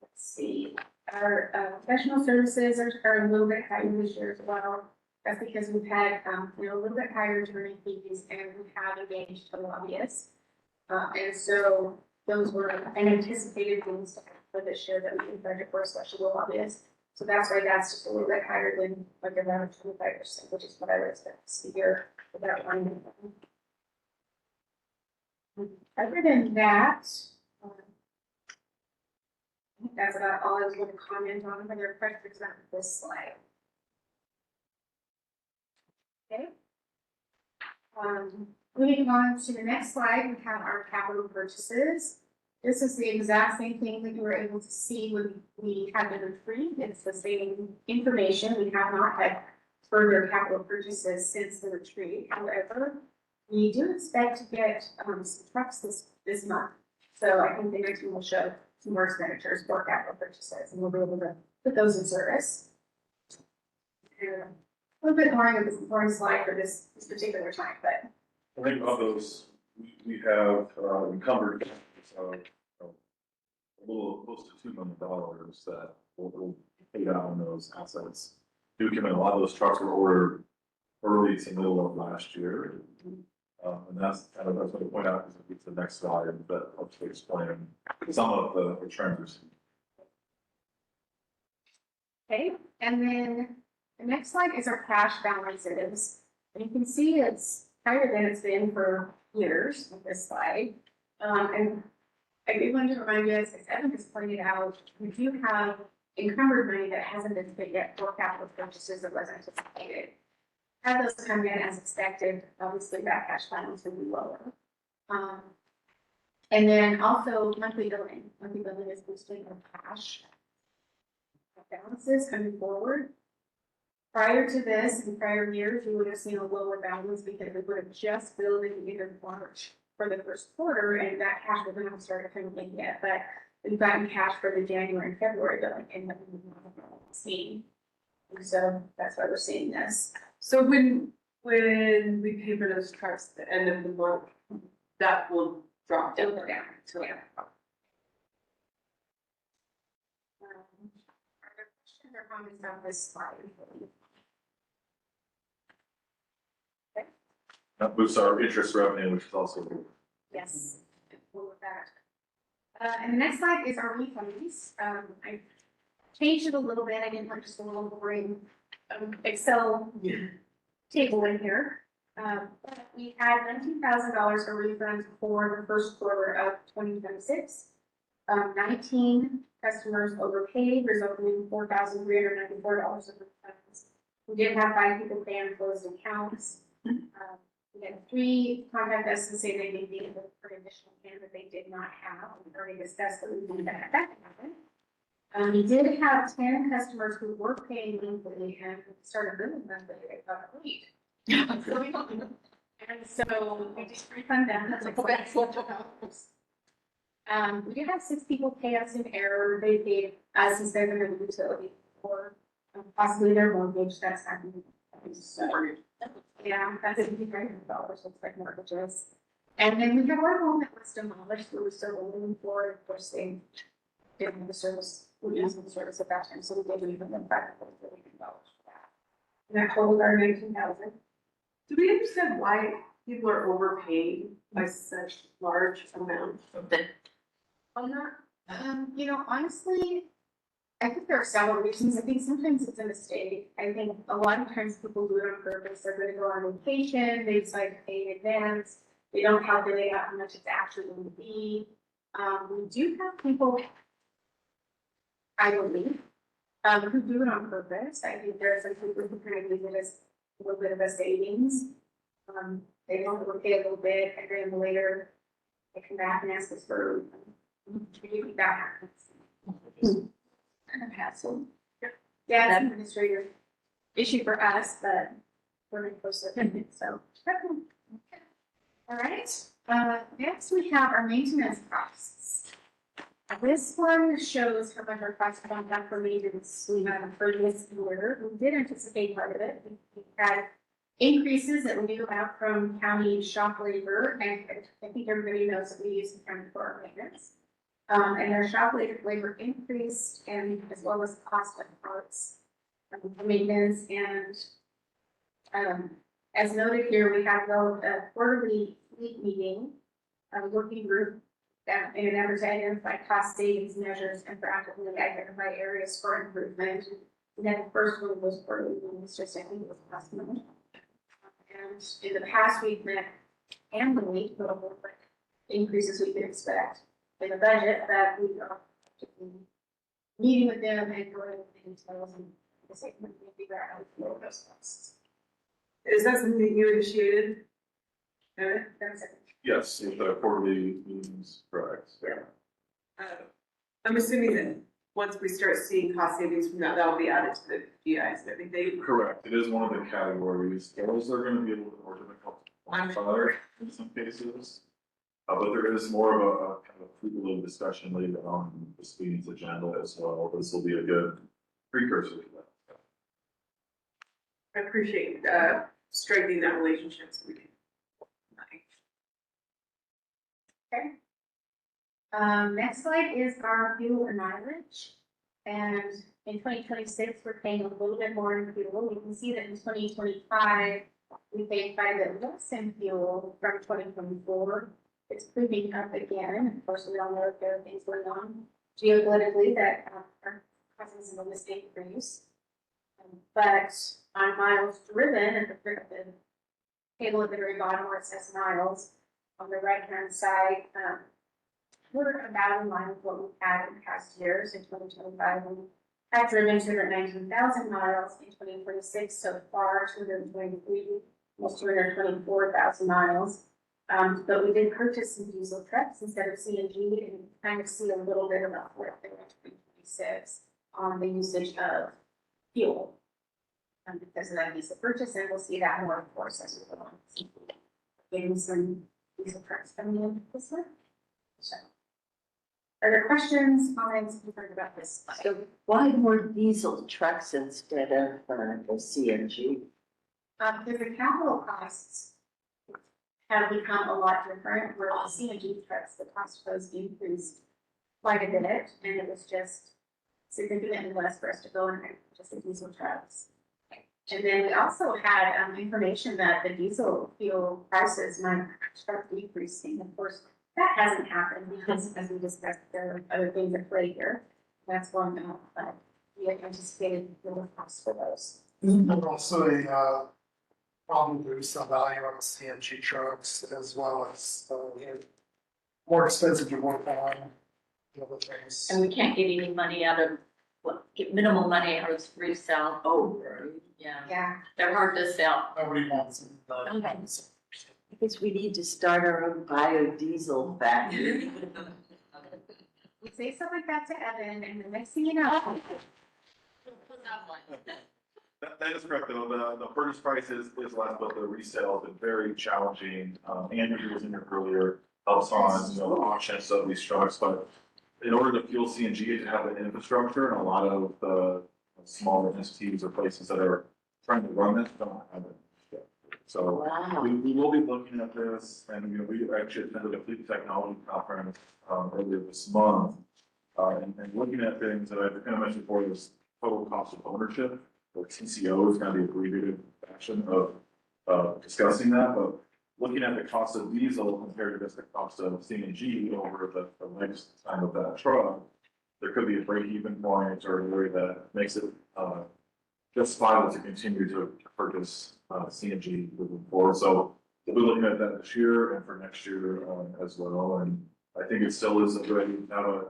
Let's see, our professional services are a little bit higher this year as well. That's because we've had, a little bit higher attorney fees and we have engaged a lobbyist. And so those were unanticipated things for this year that we can budget for, especially the lobbyist. So that's why that's just a little bit higher than like around 25%, which is what I would expect to see here for that line. Other than that, I think that's about all I was going to comment on. Are there questions about this slide? Okay. Moving on to the next slide, we have our capital purchases. This is the exact same thing that you were able to see when we had the retreat. It's the same information. We have not had further capital purchases since the retreat. However, we do expect to get some trucks this month. So I think the next one will show some more expenditures for capital purchases, and we'll be able to put those in service. And a little bit boring slide for this particular time, but I think of those, we have encumbered, a little close to $2 million that will pay down those assets. Do come in, a lot of those trucks were ordered early to middle of last year. And that's what I point out, is it's the next slide that helps to explain some of the trends we're seeing. okay. And then the next slide is our cash balances. And you can see it's higher than it's been for years with this slide. And I do want to remind you, as Evan has pointed out, we do have encumbered money that hasn't been spent yet for capital purchases that was anticipated. Had those come in as expected, obviously that cash balance would be lower. And then also monthly billing. Monthly billing is boosting our cash balances coming forward. Prior to this, in prior years, we would have seen a lower balance because we would have just billed in the end of March for the first quarter, and that cash would not have started coming in yet. But we've gotten cash for the January and February billing, and that we've not seen. And so that's why we're seeing this. So when we pay for those trucks at the end of the month, that will drop It'll down. go down. So yeah. Are there questions or comments on this slide? That boosts our interest revenue, which is also good. Yes, we'll with that. And the next slide is our refunds. I changed it a little bit. I didn't want just a little boring Excel table in here. But we had $19,000 for refunds for the first quarter of 2026. 19 customers overpaid, resulting in $4,394 of refunds. We did have 5 people pay on closed accounts. We had 3 contact us and say they needed for additional can that they did not have. We already discussed that we need that happen. We did have 10 customers who were paying monthly and started billing monthly. They got paid. And so we just refund them. That's like $4,400. We did have 6 people pay us in error. They paid us instead of the utility or possibly their mortgage. That's happening. Yeah, that's $500, looks like mortgages. And then we have one home that was demolished, we were still waiting for, of course, they didn't have the service, we used the service at that time, so we did leave them $500 for that. And that totaled our 19,000. Do we understand why people are overpaid by such large amounts on that? Honestly, I think there are several reasons. I think sometimes it's a mistake. I think a lot of times people do it on purpose. They're going to go on vacation, they decide to pay in advance. They don't calculate out how much it's actually going to be. We do have people, I believe, who do it on purpose. I think there are some people who kind of use it as a little bit of a savings. They don't overpay a little bit, and then later they come back and ask us for that happens. Kind of hassle. Yeah, it's an administrative issue for us, but we're in close to it, so. All right, next we have our maintenance costs. This one shows how much our costs have gone down for maintenance we had for this year. We did anticipate part of it. We had increases that we knew about from county shop labor, and I think everybody knows that we use the county for our maintenance. And their shop labor increased, and as well as cost of parts, maintenance, and As noted here, we have held a quarterly fleet meeting, a working group that in an effort to identify cost savings measures and practically identify areas for improvement. And then the first one of those quarterly meetings, just I think it was last month. And in the past, we've met annually, but like increases we could expect in the budget, that we are meeting with them and going into details and the same, we can figure out how to flow those costs. Is that something that you initiated? That's it. Yes, with the quarterly meetings, correct. I'm assuming that once we start seeing cost savings from that, that'll be added to the GIs and everything. Correct, it is one of the categories, those are gonna be a little bit more difficult to quantify in some cases. But there is more of a kind of fruitful discussion later on in this meeting's agenda as well, this will be a good precursor to that. I appreciate, strengthening that relationship so we can. Okay. Next slide is our fuel and mileage. And in 2026, we're paying a little bit more in fuel. We can see that in 2025, we paid quite a bit less in fuel from 2024. It's creeping up again. Of course, we all know that there are things going on geopolitically that are causing some of this increase. But on miles driven, at the table at the very bottom where it says miles, on the right-hand side, we're about in line with what we've had in past years. In 2025, we have driven 219,000 miles. In 2026, so far, 223, almost 224,000 miles. But we did purchase some diesel trucks instead of CNG, and kind of see a little bit of a flip in 2026 on the usage of fuel. Because of that diesel purchase, and we'll see that more, of course, as we go on. Getting some diesel trucks coming in this one. So, are there questions, comments, concerns about this slide? So why more diesel trucks instead of the CNG? Because the capital costs have become a lot different, where the CNG trucks, the cost of those increased quite a bit, and it was just significantly less for us to go and purchase the diesel trucks. And then we also had information that the diesel fuel prices might start decreasing. Of course, that hasn't happened because, as we discussed, there are other things at play here. That's one we had anticipated lower costs for those. Isn't there also a problem resale value on the CNG trucks as well as more expensive to work on, other things? And we can't get any money out of, get minimal money out of resale. Oh, right. Yeah, Yeah. they're hard to sell. Nobody wants them. Okay. I guess we need to start our own biodiesel factory. We say something like that to Evan, and the next thing you know. That is correct, though, the purchase price is less, but the resale has been very challenging. Andrew was in here earlier, helps on, the auctions of these trucks, but in order to fuel CNG, you have the infrastructure, and a lot of the smaller entities or places that are trying to run this don't have it. So Wow. we will be looking at this, and we actually attended a fleet technology conference earlier this month, and looking at things that I've kind of mentioned before is total cost of ownership, or TCO is kind of the abbreviated fashion of discussing that, but looking at the cost of diesel compared to just the cost of CNG over the lifetime of that truck, there could be a break-even point or a way that makes it justifiable to continue to purchase CNG moving forward. So we'll be looking at that this year and for next year as well. And I think it still is a good how to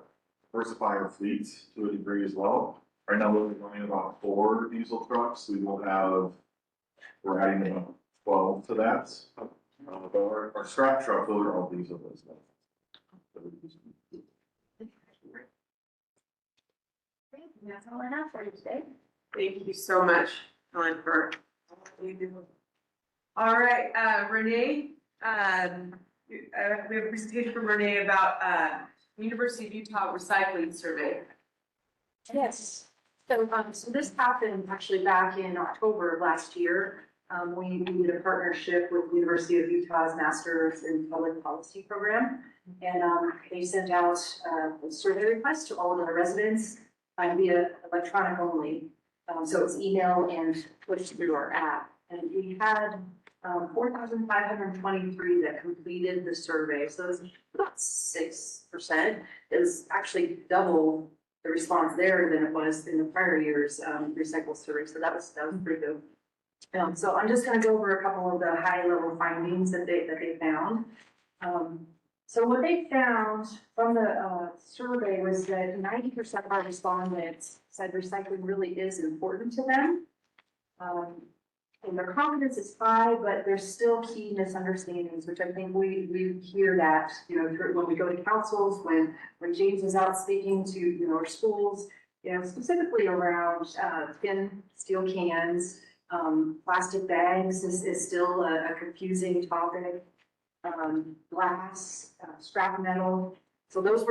diversify our fleet to a degree as well. Right now, we're running about 4 diesel trucks. We're adding about 12 to that. But our scrap truck, those are all diesel as well. That's all I have for you today. Thank you so much, Helen, for all you do. All right, Renee, we have a presentation from Renee about University of Utah recycling survey. Yes. So this happened actually back in October of last year. We did a partnership with the University of Utah's Masters in Public Policy program. And they sent out a survey request to all of our residents via electronic only. So it's email and pushed through our app. And we had 4,523 that completed the survey, so it's about 6%. Is actually double the response there than it was in the prior year's recycle survey, so that was pretty good. So I'm just gonna go over a couple of the high level findings that they found. So what they found from the survey was that 90% of our respondents said recycling really is important to them. And their confidence is high, but there's still key misunderstandings, which I think we hear that, you know, when we go to councils, when James is out speaking to, you know, our schools, you know, specifically around thin steel cans, plastic bags is still a confusing topic. Glass, scrap metal. So those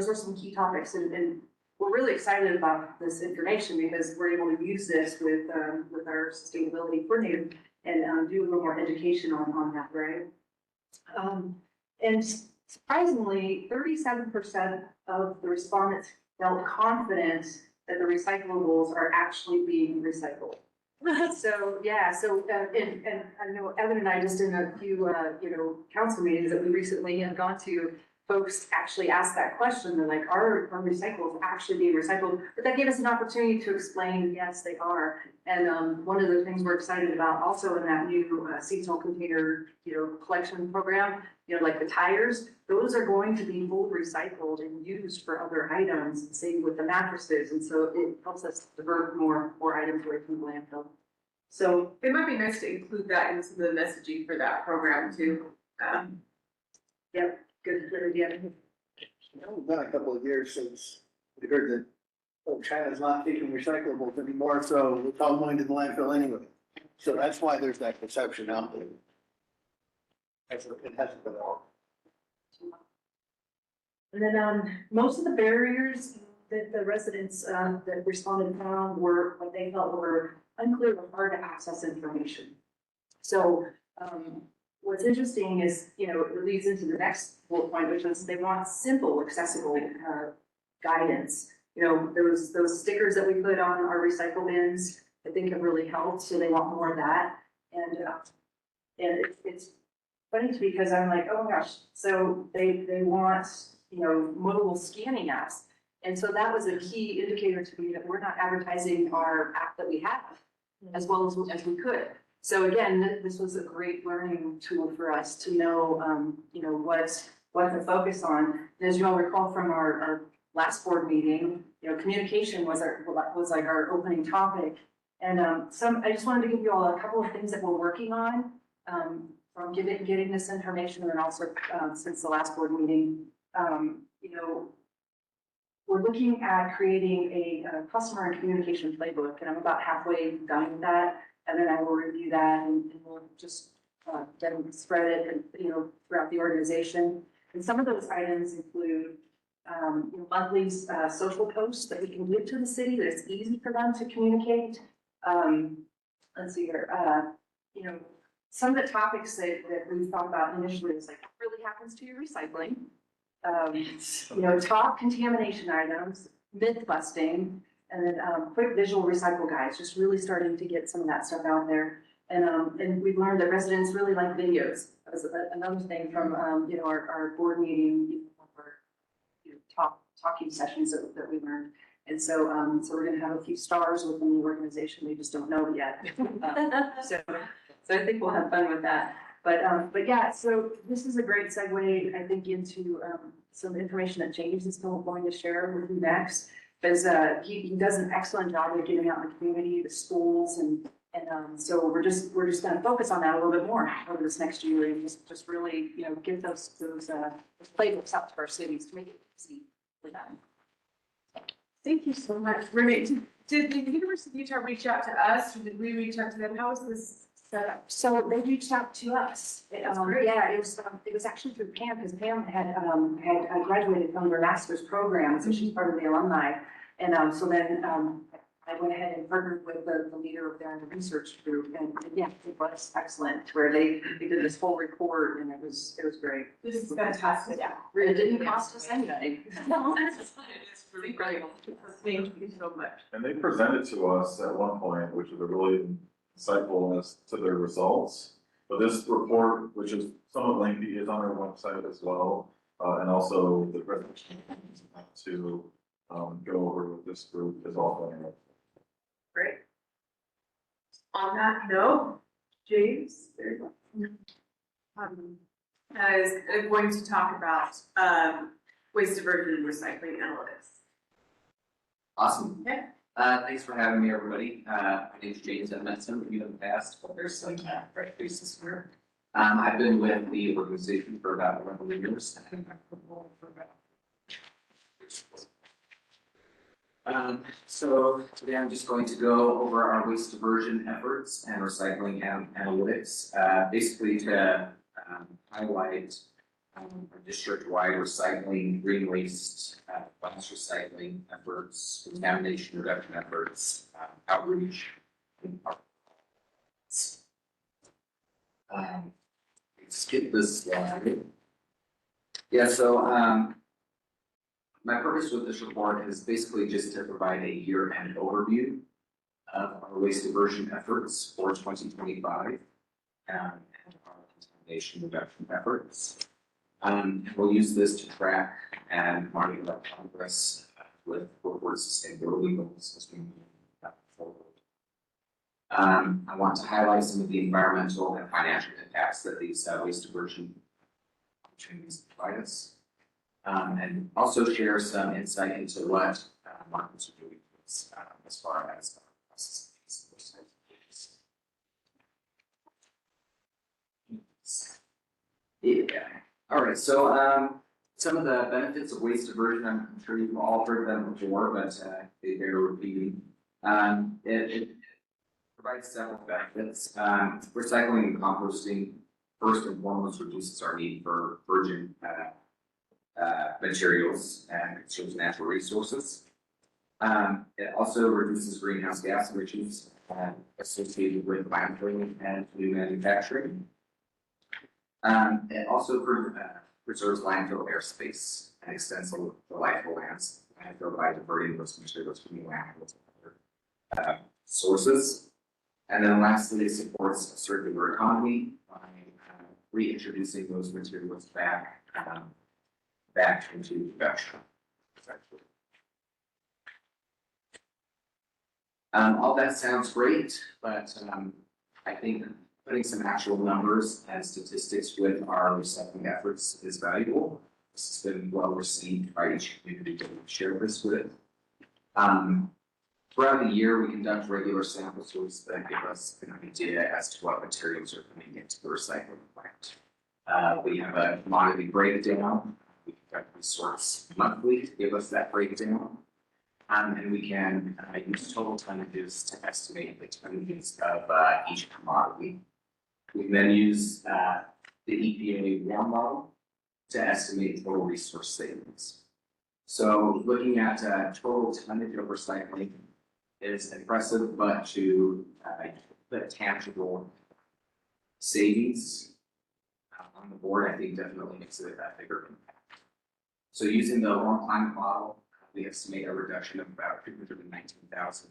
are some key topics, and we're really excited about this information because we're able to use this with our sustainability coordinator and do a little more education on that, right? And surprisingly, 37% of the respondents felt confident that the recyclables are actually being recycled. So, yeah, and I know Evan and I just in a few, you know, council meetings that we recently have gone to, folks actually asked that question. They're like, are recyclables actually being recycled? But that gave us an opportunity to explain, yes, they are. And one of the things we're excited about also in that new seasonal container, you know, collection program, you know, like the tires, those are going to be fully recycled and used for other items, same with the mattresses. And so it helps us divert more items away from the landfill. So It might be nice to include that into the messaging for that program too. yep, good idea. It's been a couple of years since we heard that, oh, China's not taking recyclables anymore, so it's all going to the landfill anyway. So that's why there's that perception out there. It hasn't been all. And then most of the barriers that the residents that responded found were what they felt were unclear or hard to access information. So what's interesting is, you know, it leads into the next bullet point, which is they want simple, accessible guidance. You know, those stickers that we put on our recycle bins, I think have really helped. So they want more of that. And it's funny to me because I'm like, oh my gosh, so they want, you know, mobile scanning apps. And so that was a key indicator to me that we're not advertising our app that we have as well as we could. So again, this was a great learning tool for us to know, you know, what to focus on. And as you all recall from our last board meeting, you know, communication was like our opening topic. And I just wanted to give you all a couple of things that we're working on from getting this information, and also since the last board meeting, you know, we're looking at creating a customer and communication playbook, and I'm about halfway done with that. And then I will review that and we'll just then spread it, and, you know, throughout the organization. And some of those items include monthly social posts that we can give to the city that it's easy for them to communicate. Let's see here, you know, some of the topics that we thought about initially is like, what really happens to your recycling? You know, top contamination items, myth busting, and then quick visual recycle guides, just really starting to get some of that stuff out there. And we've learned that residents really like videos. That was another thing from you know, our board meeting, our talking sessions that we learned. And so so we're gonna have a few stars within the organization. We just don't know it yet. So I think we'll have fun with that. But yeah, so this is a great segue, I think, into some information that James is going to share with you next. Because he does an excellent job of getting out in the community, the schools, and so we're just going to focus on that a little bit more over this next year, and just really, you know, give those playbooks out to our cities to make it easy for them. Thank you so much. Renee, did the University of Utah reach out to us, or did we reach out to them? How is this set up? So they reached out to us. Great. Yeah, it was actually through Pam, because Pam had graduated from her master's program, so she's part of the alumni. And so then I went ahead and partnered with the leader over there in the research group, and yeah, it was excellent, where they did this whole report, and it was great. This is fantastic. Yeah, it didn't cost us anything. No, it's really great. Thank you so much. And they presented to us at one point, which was a really insightful as to their results. But this report, which is somewhat lengthy, is on our website as well. And also the presentation to go over with this group is also on there. Great. On that note, James, there you go. I was going to talk about, waste diversion and recycling analytics. Awesome. Okay. Thanks for having me, everybody. My name's James. I've met some of you in the past, but there's some fresh faces here. I've been with the organization for about 11 years. And I've been involved for about so today I'm just going to go over our waste diversion efforts and recycling analytics, basically to highlight our district-wide recycling, green waste, glass recycling efforts, contamination reduction efforts, outreach. Skip this slide. Yeah, so my purpose with this report is basically just to provide a year-end overview of our waste diversion efforts for 2025 and our contamination reduction efforts. We'll use this to track and monitor our progress with corporate sustainability goals as we move forward. I want to highlight some of the environmental and financial impacts that these waste diversion opportunities provide us. And also share some insight into what markets are doing as far as yeah. All right. So some of the benefits of waste diversion, I'm sure you've all heard them before, but they bear repeating. It provides several benefits. Recycling and composting first and foremost reduces our need for virgin materials and conserves natural resources. It also reduces greenhouse gas emissions associated with landfilling and new manufacturing. It also preserves landfill airspace and extends the life of landfill by diverting those materials from landfills and other sources. And then lastly, it supports a circular economy by reintroducing those materials back into production. All that sounds great, but I think putting some actual numbers and statistics with our recycling efforts is valuable. This has been well received by each community that we share this with. Throughout the year, we conduct regular sample sorts that give us an idea as to what materials are coming into the recycling plant. We have a commodity breakdown. We conduct these sorts monthly to give us that breakdown. And we can use total tonnages to estimate the tonnages of each commodity. We then use the EPA WARM model to estimate total resource savings. So looking at total tonnage of recycling is impressive, but to put tangible savings on the board, I think definitely makes it a bigger impact. So using the warm climate model, we estimate a reduction of about 219,000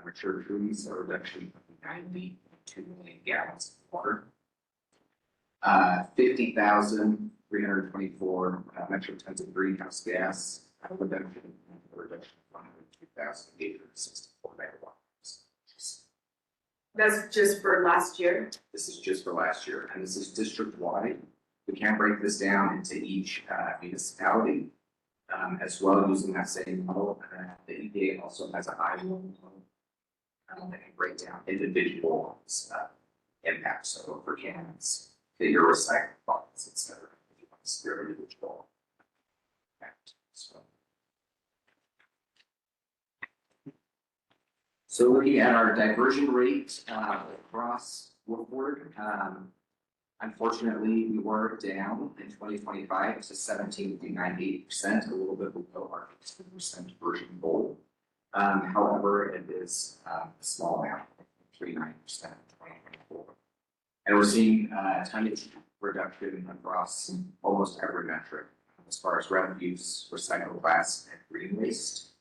mature trees, a reduction of 92 million gallons of water, 50,324 metric tons of greenhouse gas, a reduction of 102,864 megawatts. That's just for last year? This is just for last year, and this is district-wide. We can break this down into each municipality. As well, using that same model, the EPA also has a high level that can break down individual impacts. So for cans, your recycling bottles, etc. Their individual impact. So looking at our diversion rate across Woodward, unfortunately, we were down in 2025 to 17.98%, a little bit below our 15% diversion goal. However, it is a small amount, 3.9% in 2024. And we're seeing tonnage reduction across almost every metric as far as refuse, recycled glass, and green waste.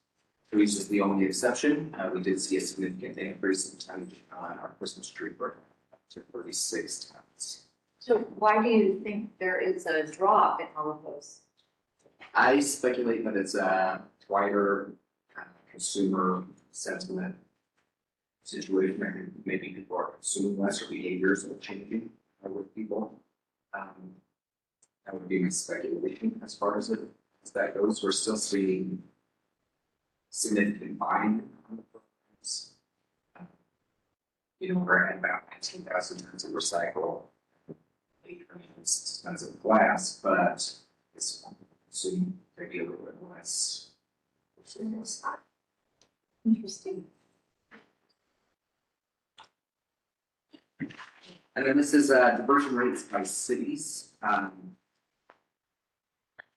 Trees is the only exception. We did see a significant increase in tonnage on our Christmas tree program to 36 tons. So why do you think there is a drop in all of those? I speculate that it's a wider consumer sentiment situation. I think maybe people are consuming less or behaviors are changing with people. That would be my speculation as far as that goes. We're still seeing significant buying on the programs. We're at about 19,000 tons of recycle, 8 tons of glass, but it's consuming maybe a little bit less. Interesting. And then this is diversion rates by cities.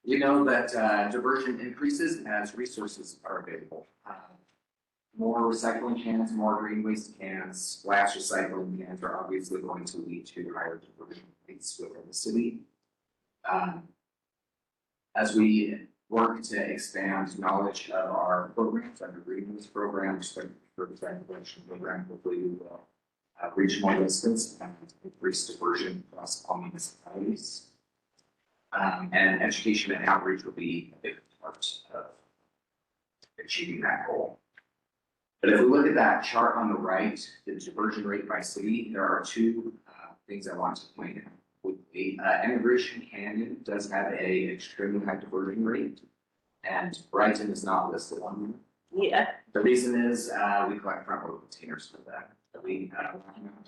We know that diversion increases as resources are available. More recycling cans, more green waste cans, glass recycling cans are obviously going to lead to higher diversion rates within the city. As we work to expand knowledge of our programs, under green waste programs, for recycling program, hopefully we will reach more residents and increase diversion across all municipalities. And education and outreach will be a big part of achieving that goal. But if we look at that chart on the right, the diversion rate by city, there are two things I want to point out quickly. Integration Canyon does have a extremely high diversion rate, and Brighton is not listed on there. Yeah. The reason is we collect front load containers for that. We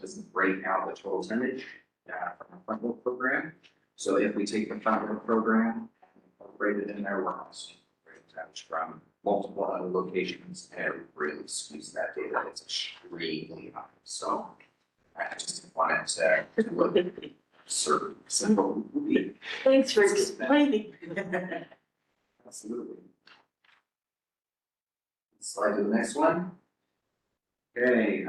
doesn't break out the total tonnage from our front load program. So if we take the front load program and incorporate it in there, we're also incorporating tonnage from multiple other locations, and it really skews that data. It's extremely high. So I just wanted to look at the certain simple. Thanks for explaining. Absolutely. Slide to the next one. Okay,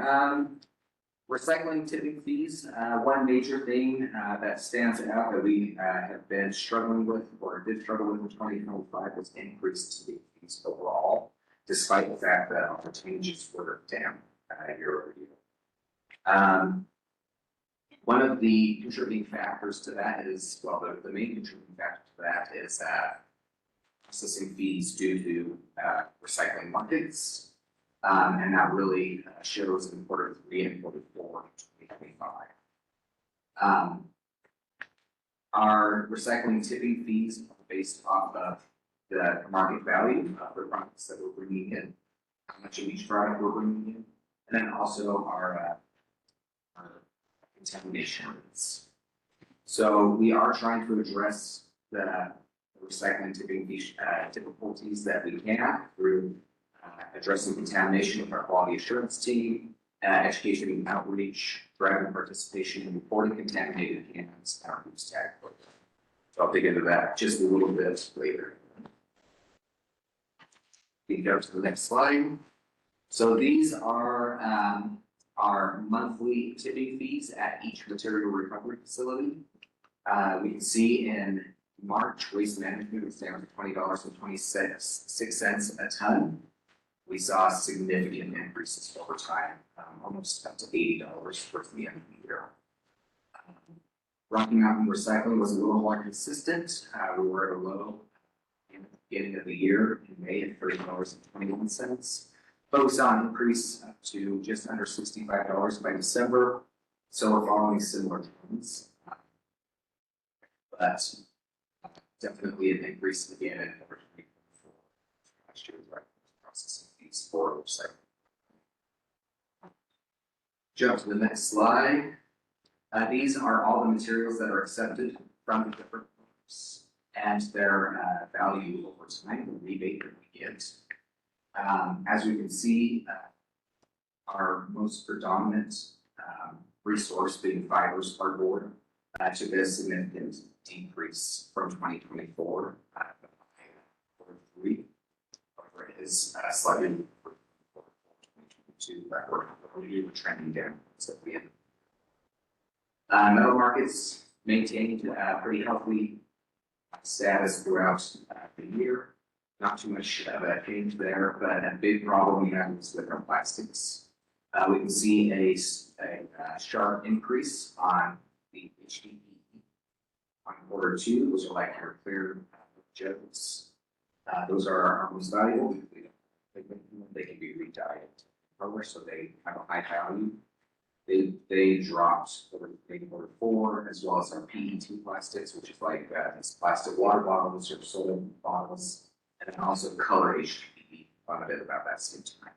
recycling tipping fees. One major thing that stands out that we have been struggling with, or did struggle with in 2025, was increased tipping fees overall, despite the fact that our changes were down year over year. One of the contributing factors to that is, well, the main contributing factor to that is processing fees due to recycling markets. And that really shows in quarter 3 and quarter 4 in 2025. Our recycling tipping fees are based off of the market value of the products that we're bringing in, how much of each product we're bringing in, and then also our contamination rates. So we are trying to address the recycling tipping fee difficulties that we can through addressing contamination with our quality assurance team, education and outreach, driving participation in reporting contaminated cans, and our loose tag program. So I'll dig into that just a little bit later. We can go to the next slide. So these are our monthly tipping fees at each material recovery facility. We can see in March, waste management was down to $20.26 a ton. We saw significant increases over time, almost up to $80 towards the end of the year. Rocky Mountain Recycling was a little more consistent. We were at a low in the beginning of the year in May at $30.21. But we saw an increase up to just under $65 by December. So we're following similar trends. But definitely an increase again in 2024. Last year, right? Processing fees for recycling. Jump to the next slide. These are all the materials that are accepted from the different groups and their value over time, the rebate that we get. As we can see, our most predominant resource being fibers cardboard took a significant increase from 2024. However, it is slightly for 2022 record. We were trending down at the end. Metal markets maintained pretty healthy status throughout the year. Not too much of a change there, but a big problem we have is with our plastics. We can see a sharp increase on the HDPE. On quarter two, those are like our clear jugs. Those are our most valuable. They can be redyed color, so they have a high value. They dropped over quarter four, as well as our PET plastics, which is like these plastic water bottles or soda bottles, and then also color HDPE on a bit about that same time.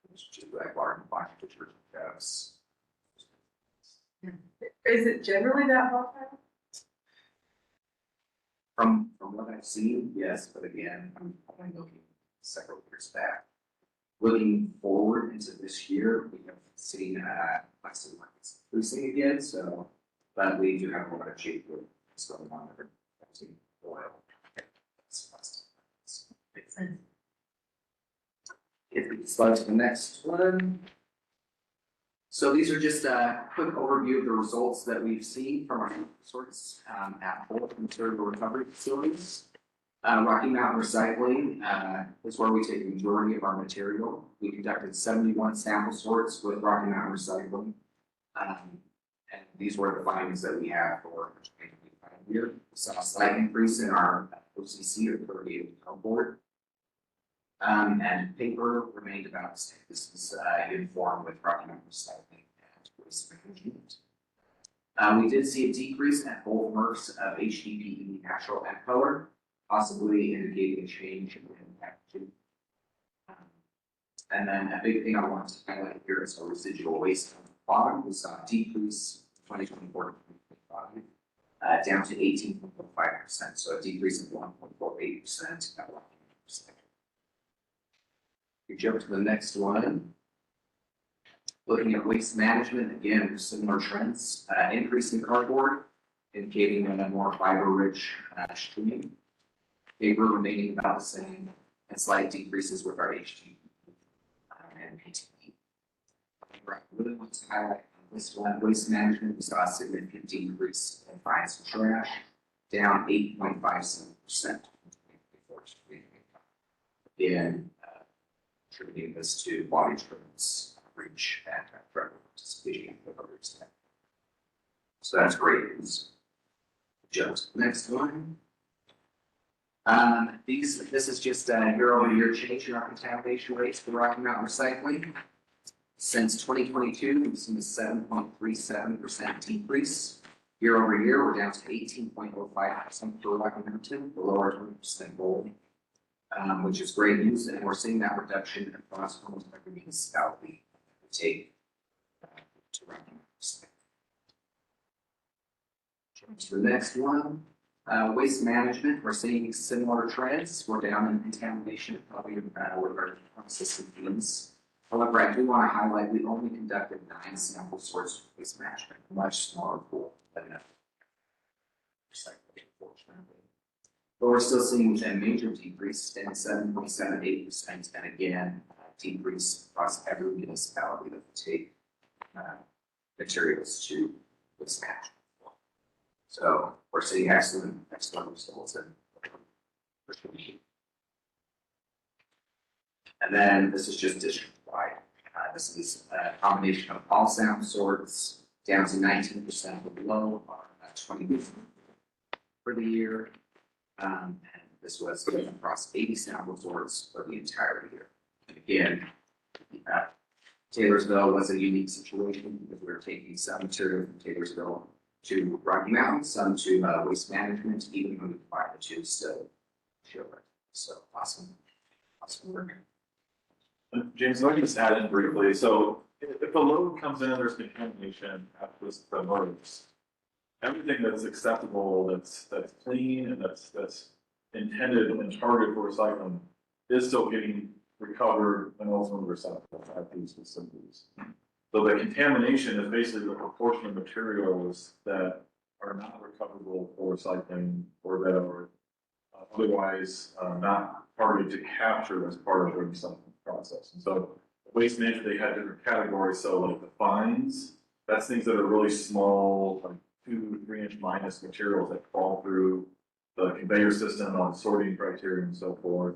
Which is like water and detergent jugs. Is it generally that volatile? From what I've seen, yes, but again, I'm only looking several years back. Looking forward into this year, we have seen plastic markets increasing again, so, but we do have a lot of cheap what's going on there. Oil. If we slide to the next one. So these are just a quick overview of the results that we've seen from our sorts at both material recovery facilities. Rocky Mountain Recycling is where we take the majority of our material. We conducted 71 sample sorts with Rocky Mountain Recycling. And these were the findings that we had for the 2025 year. We saw a slight increase in our OCC or corrugated cardboard. And paper remained about the same. This is uniform with Rocky Mountain Recycling and waste management. We did see a decrease at both MRFs of HDPE natural and color, possibly indicating a change in packaging. And then a big thing I want to highlight here is our residual waste on the bottom. We saw a decrease 2024 to 2025 down to 18.5%, so a decrease of 1.48% at 1%. We jump to the next one. Looking at waste management, again, similar trends, increase in cardboard, indicating a more fiber-rich stream. Paper remaining about the same, and slight decreases with our HDPE and PTE. I really want to highlight this one, waste management, we saw a significant decrease in fines and trash, down 8.57%. Again, attributing this to body trims, reach, and drug participation in the others. So that's great news. Jump to the next one. This is just a year-over-year change in our contamination rates for Rocky Mountain Recycling. Since 2022, we've seen a 7.37% decrease. Year over year, we're down to 18.05% for Rocky Mountain, below our 20% goal, which is great news. And we're seeing that reduction across almost every municipality we take to Rocky Mountain Recycling. Jump to the next one. Waste management, we're seeing similar trends. We're down in contamination, probably with our consistent themes. However, I do want to highlight we only conducted 9 sample sorts of waste management, a much smaller pool than recycling, unfortunately. But we're still seeing a major decrease, down 7.78%, and again, decrease across every municipality that we take materials to waste management. So we're seeing excellent results in. And then this is just district-wide. This is a combination of all sample sorts down to 19% below our 20 for the year. And this was across 80 sample sorts for the entire year. And again, Taylorsville was a unique situation because we were taking some material from Taylorsville to Rocky Mountain, some to waste management, even when we combine the two, still show it. So awesome work. James, let me just add in briefly. So if a load comes in and there's contamination at the MRFs, everything that's acceptable, that's clean and that's intended and targeted for recycling is still getting recovered and ultimately recycled at these facilities. So the contamination is basically the proportion of materials that are not recoverable for recycling or that are otherwise not targeted to capture as part of the recycling process. And so waste management, they had different categories. So like the fines, that's things that are really small, like 2-3 inch minus materials that fall through the conveyor system on sorting criteria and so forth.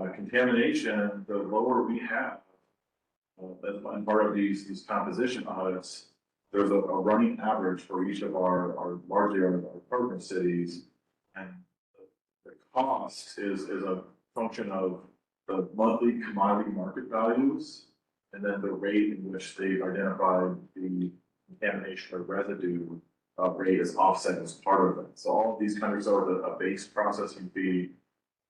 contamination, the lower we have. That's one part of these composition audits. There's a running average for each of our largely our partner cities. And the cost is a function of the monthly commodity market values and then the rate in which they've identified the contamination or residue rate is offset as part of it. So all of these kind of sort of a base processing fee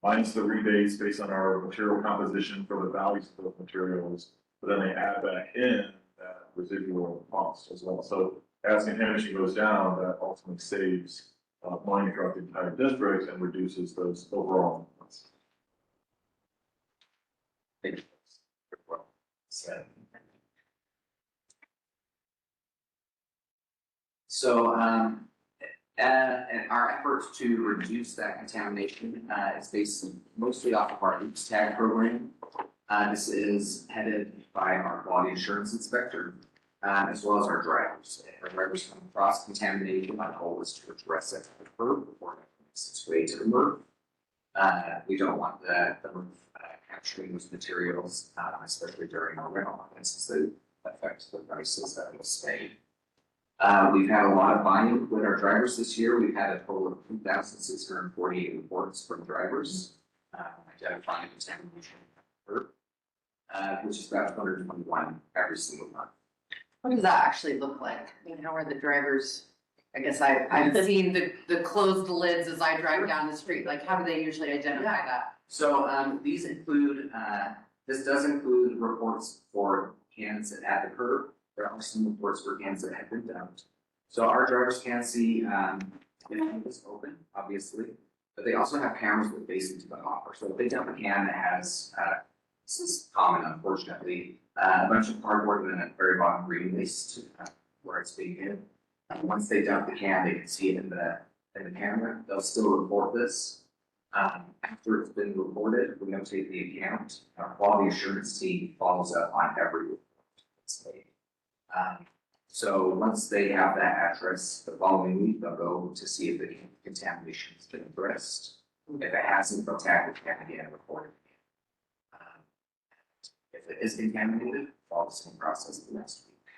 minus the rebates based on our material composition for the values of those materials, but then they add back in that residual cost as well. So as contamination goes down, that ultimately saves money throughout the entire district and reduces those overall costs. Thank you. Well said. So, and our efforts to reduce that contamination is based mostly off of our OOPS tag program. This is headed by our quality assurance inspector, as well as our drivers. If our drivers come across contamination, my goal is to address it at the curb before it makes its way to the MRF. We don't want the MRF capturing those materials, especially during our rental, since they affect the prices that will stay. We've had a lot of buy-in with our drivers this year. We've had a total of 2,648 reports from drivers identifying contamination, which is about 221 every single month. What does that actually look like? I mean, how are the drivers? I guess I've seen the closed lids as I drive down the street. Like, how do they usually identify that? So these include, this does include reports for cans at the curb. There are some reports for cans that have been dumped. So our drivers can see if it is open, obviously, but they also have cameras that face into the hopper. So if they dump a can that has, this is common, unfortunately, a bunch of cardboard and then at the very bottom green waste where it's being hid. Once they dump the can, they can see it in the camera. They'll still report this. After it's been reported, we notate the account. Our quality assurance team follows up on every report that's made. So once they have that address, the following week, they'll go to see if the contamination has been addressed. If it hasn't, they'll tag the can again and report it again. If it is contaminated, follow the same process the next week.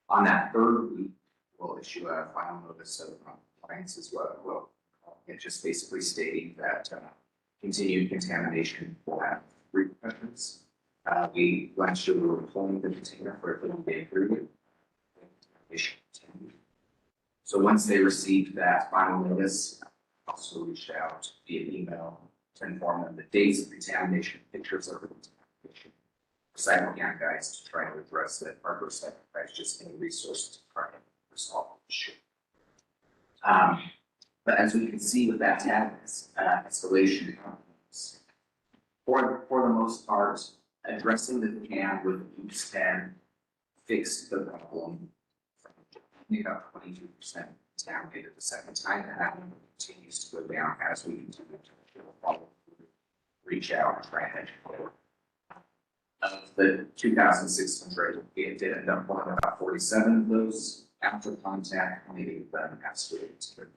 On that third week, we'll issue a final notice of compliance as well. It's just basically stating that continued contamination will have repercussions. We last year we were employing the container for a 30-day period. So once they received that final notice, also reached out via email to inform them the dates of contamination, pictures of the contamination, recycle can guides to try to address it, or recycle guides just any resources to try to resolve the issue. But as we can see with that tag escalation, for the most part, addressing the can with OOPS 10 fixed the problem from about 22% contaminated the second time, and that one continues to go down as we continue to follow, reach out, and try and educate. Of the 2,600, it did end up pulling about 47 of those after contact, maybe them escalated to their.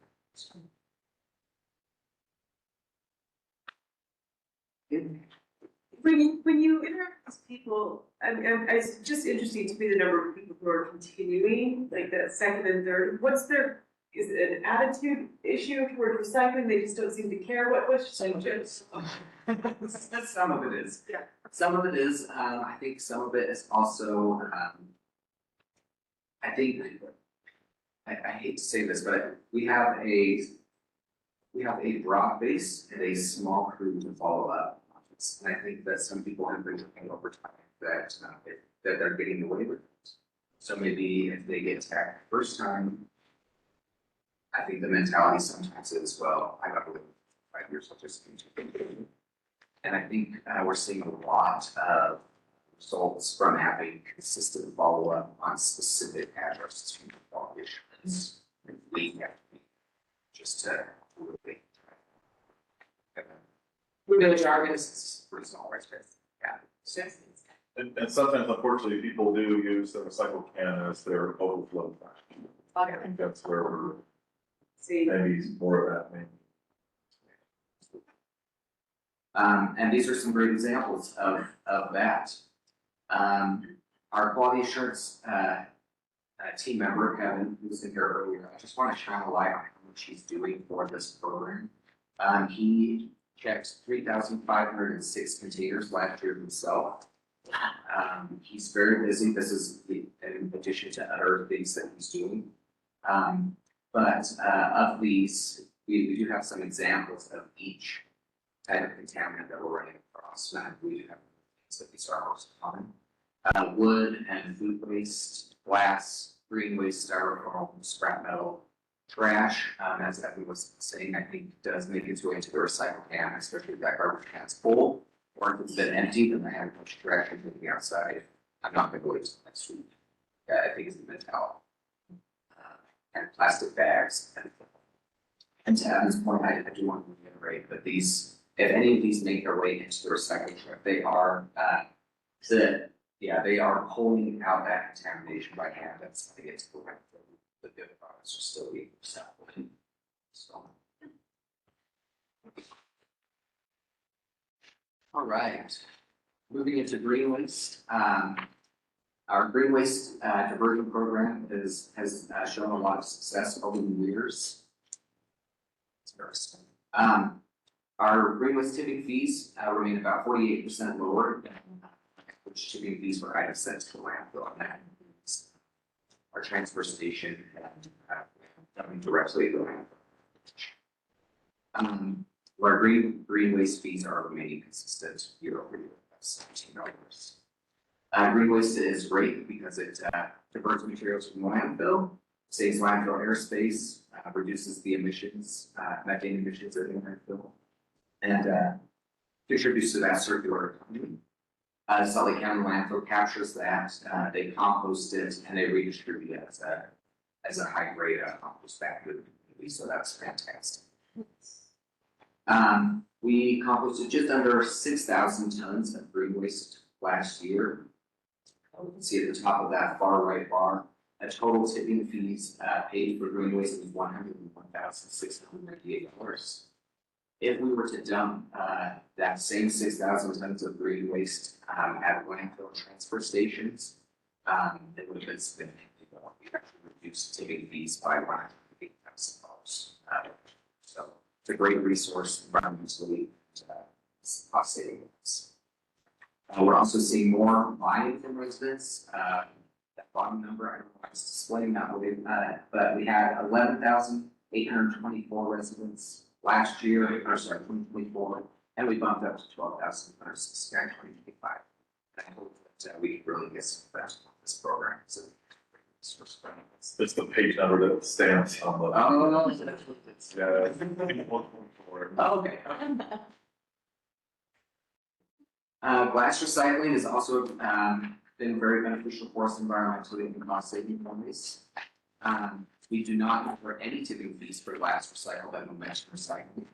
When you interact with people, it's just interesting to me the number of people who are continuing, like that second and third. Is it an attitude issue toward recycling? They just don't seem to care. What's changing? Some of it is. Yeah. Some of it is. I think some of it is also. I think I hate to say this, but we have a broad base and a small crew to follow up. And I think that some people have been looking over time that they're getting away with it. So maybe if they get tagged the first time, I think the mentality sometimes is, well, I got to live 5 years, I'll just continue. And I think we're seeing a lot of results from having consistent follow-up on specific addresses from the quality assurance. We have to be just to really really are going to resolve right there. Yeah. And sometimes, unfortunately, people do use the recycled can as their overflow. I think that's where we're See. maybe more of that. Maybe. And these are some great examples of that. Our quality assurance, team member, Kevin, who was in here earlier, I just want to shine a light on how much he's doing for this program. He checked 3,506 containers last year himself. He's very busy. This is in addition to other things that he's doing. But of these, we do have some examples of each type of contaminant that we're running across. And we do have things that these are most common. Wood and food waste, glass, green waste, styrofoam, scrap metal, trash, as Evan was saying, I think does make its way into the recycle can, especially if that garbage can's full. Or if it's been empty, then I have a bunch of trash moving outside. I'm not gonna go into next week. I think it's the metal. And plastic bags. And to Evan's point, I do want to reiterate that these, if any of these make their way into the recycling truck, they are, they are pulling out that contamination by hand. That's, I think it's the right thing. The good products are still being recycled. So. All right, moving into green waste. Our green waste diversion program has shown a lot of success over the years. Our green waste tipping fees remain about 48% lower than which tipping fees for items sent to the landfill. And that includes our transfer station coming directly to the landfill. Our green waste fees are remaining consistent year over year, that's $17. Green waste is great because it diverts materials from the landfill, saves landfill airspace, reduces the emissions, methane emissions in the landfill, and contributes to that circular economy. Salt Lake County landfill captures that, they compost it, and they redistribute it as a high grade compost back to the community, so that's fantastic. We composted just under 6,000 tons of green waste last year. You can see at the top of that far right bar, total tipping fees paid for green waste was $101,698. If we were to dump that same 6,000 tons of green waste at landfill transfer stations, it would have been significantly more. We actually reduced tipping fees by $108,000. So it's a great resource environmentally, cost savings. We're also seeing more buy-in from residents. That bottom number, I don't know why it's displaying that way, but we had 11,824 residents last year, 2024, and we bumped up to 12,169 in 2025. And I hope that we can really get some benefit from this program. So, it's the page number that stands on the. oh, it's, Yeah. okay. Glass recycling has also been very beneficial for us environmentally and cost saving ways. We do not offer any tipping fees for glass recycled at Momentum Recycling.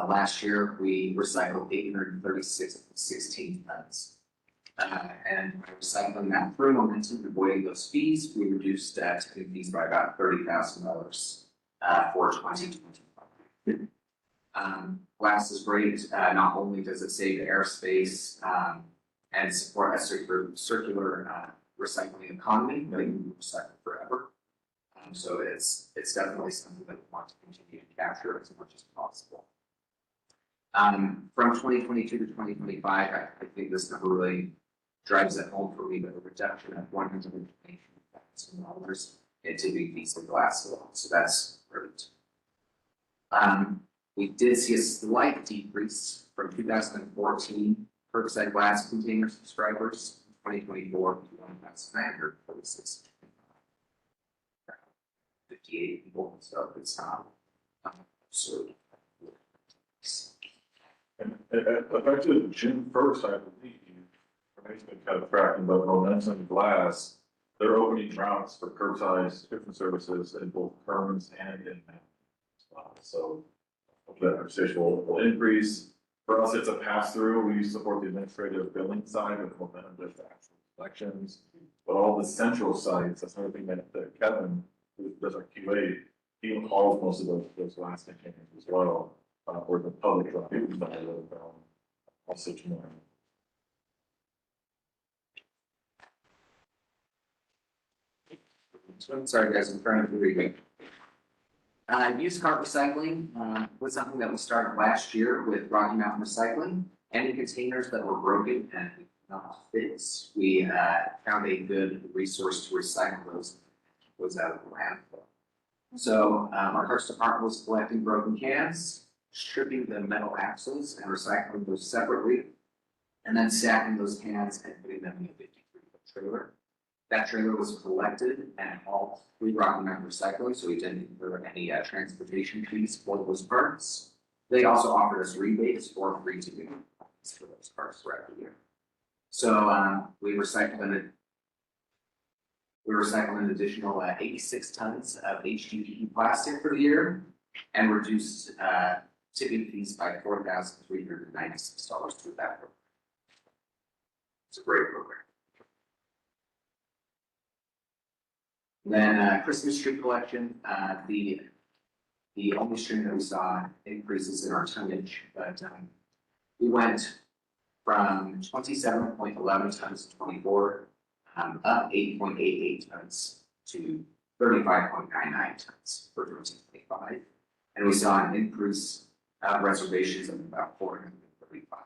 Last year, we recycled 836.16 tons. And by recycling that through Momentum, avoiding those fees, we reduced tipping fees by about $30,000 for 2025. Glass is great. Not only does it save airspace and support a circular recycling economy, but you can recycle forever. So it's definitely something that we want to continue to capture as much as possible. From 2022 to 2025, I think this number really drives it home for me, but a reduction of $120,000 in tipping fees for glass alone. So that's great. We did see a slight decrease from 2014 curbside glass container subscribers. 2024, that's 946. 58 people, so it's not absurd. And effective June 1st, I believe, Renee's been kind of tracking, but Momentum Glass, they're opening routes for curbside subscription services in both Kearns and in so that conversation will increase. For us, it's a pass-through. We support the administrative billing side of Momentum, just the actual collections, but all the central sites, that's another thing that Kevin, who does our QA, he hauls most of those last containers as well. or the public, also tomorrow. So I'm sorry, guys, I'm trying to read. Used car recycling, was something that we started last year with Rocky Mountain Recycling. Any containers that were broken and not fixed, we, found a good resource to recycle those out of the landfill. So, our Parks Department was collecting broken cans, stripping the metal axles and recycling those separately, and then stacking those cans and putting them in a 53-foot trailer. That trailer was collected and hauled through Rocky Mountain Recycling, so we didn't incur any transportation fees for those parts. They also offered us rebates or free to do for those parts throughout the year. So we recycled an additional 86 tons of HDPE plastic for the year and reduced tipping fees by $4,396 through that program. It's a great program. Then Christmas tree collection, the only stream that we saw increases in our tonnage, but we went from 27.11 tons to 24, up 8.88 tons to 35.99 tons for 2025. And we saw an increase of reservations of about 435.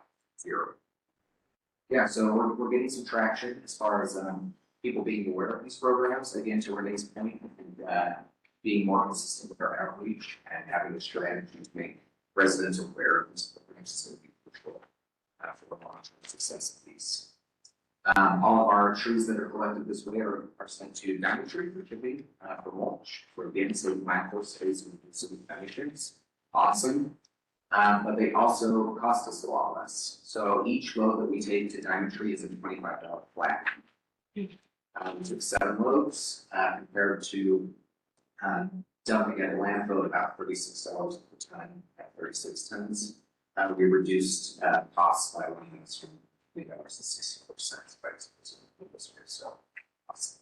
Yeah, so we're getting some traction as far as people being aware of these programs, again, to Renee's point, and being more consistent with our outreach and having a strategy to make residents aware of these programs is going to be crucial for the long-term success of these. All of our trees that are collected this way are sent to Diamond Tree, which would be for mulch, for again, saving landfill space and reducing emissions. Awesome. But they also cost us a lot less. So each load that we take to Diamond Tree is a $25 flat. We took 7 loads compared to dumping at a landfill at about $36 per ton at 36 tons. We reduced costs by $1 from $3.64 by this year. So awesome.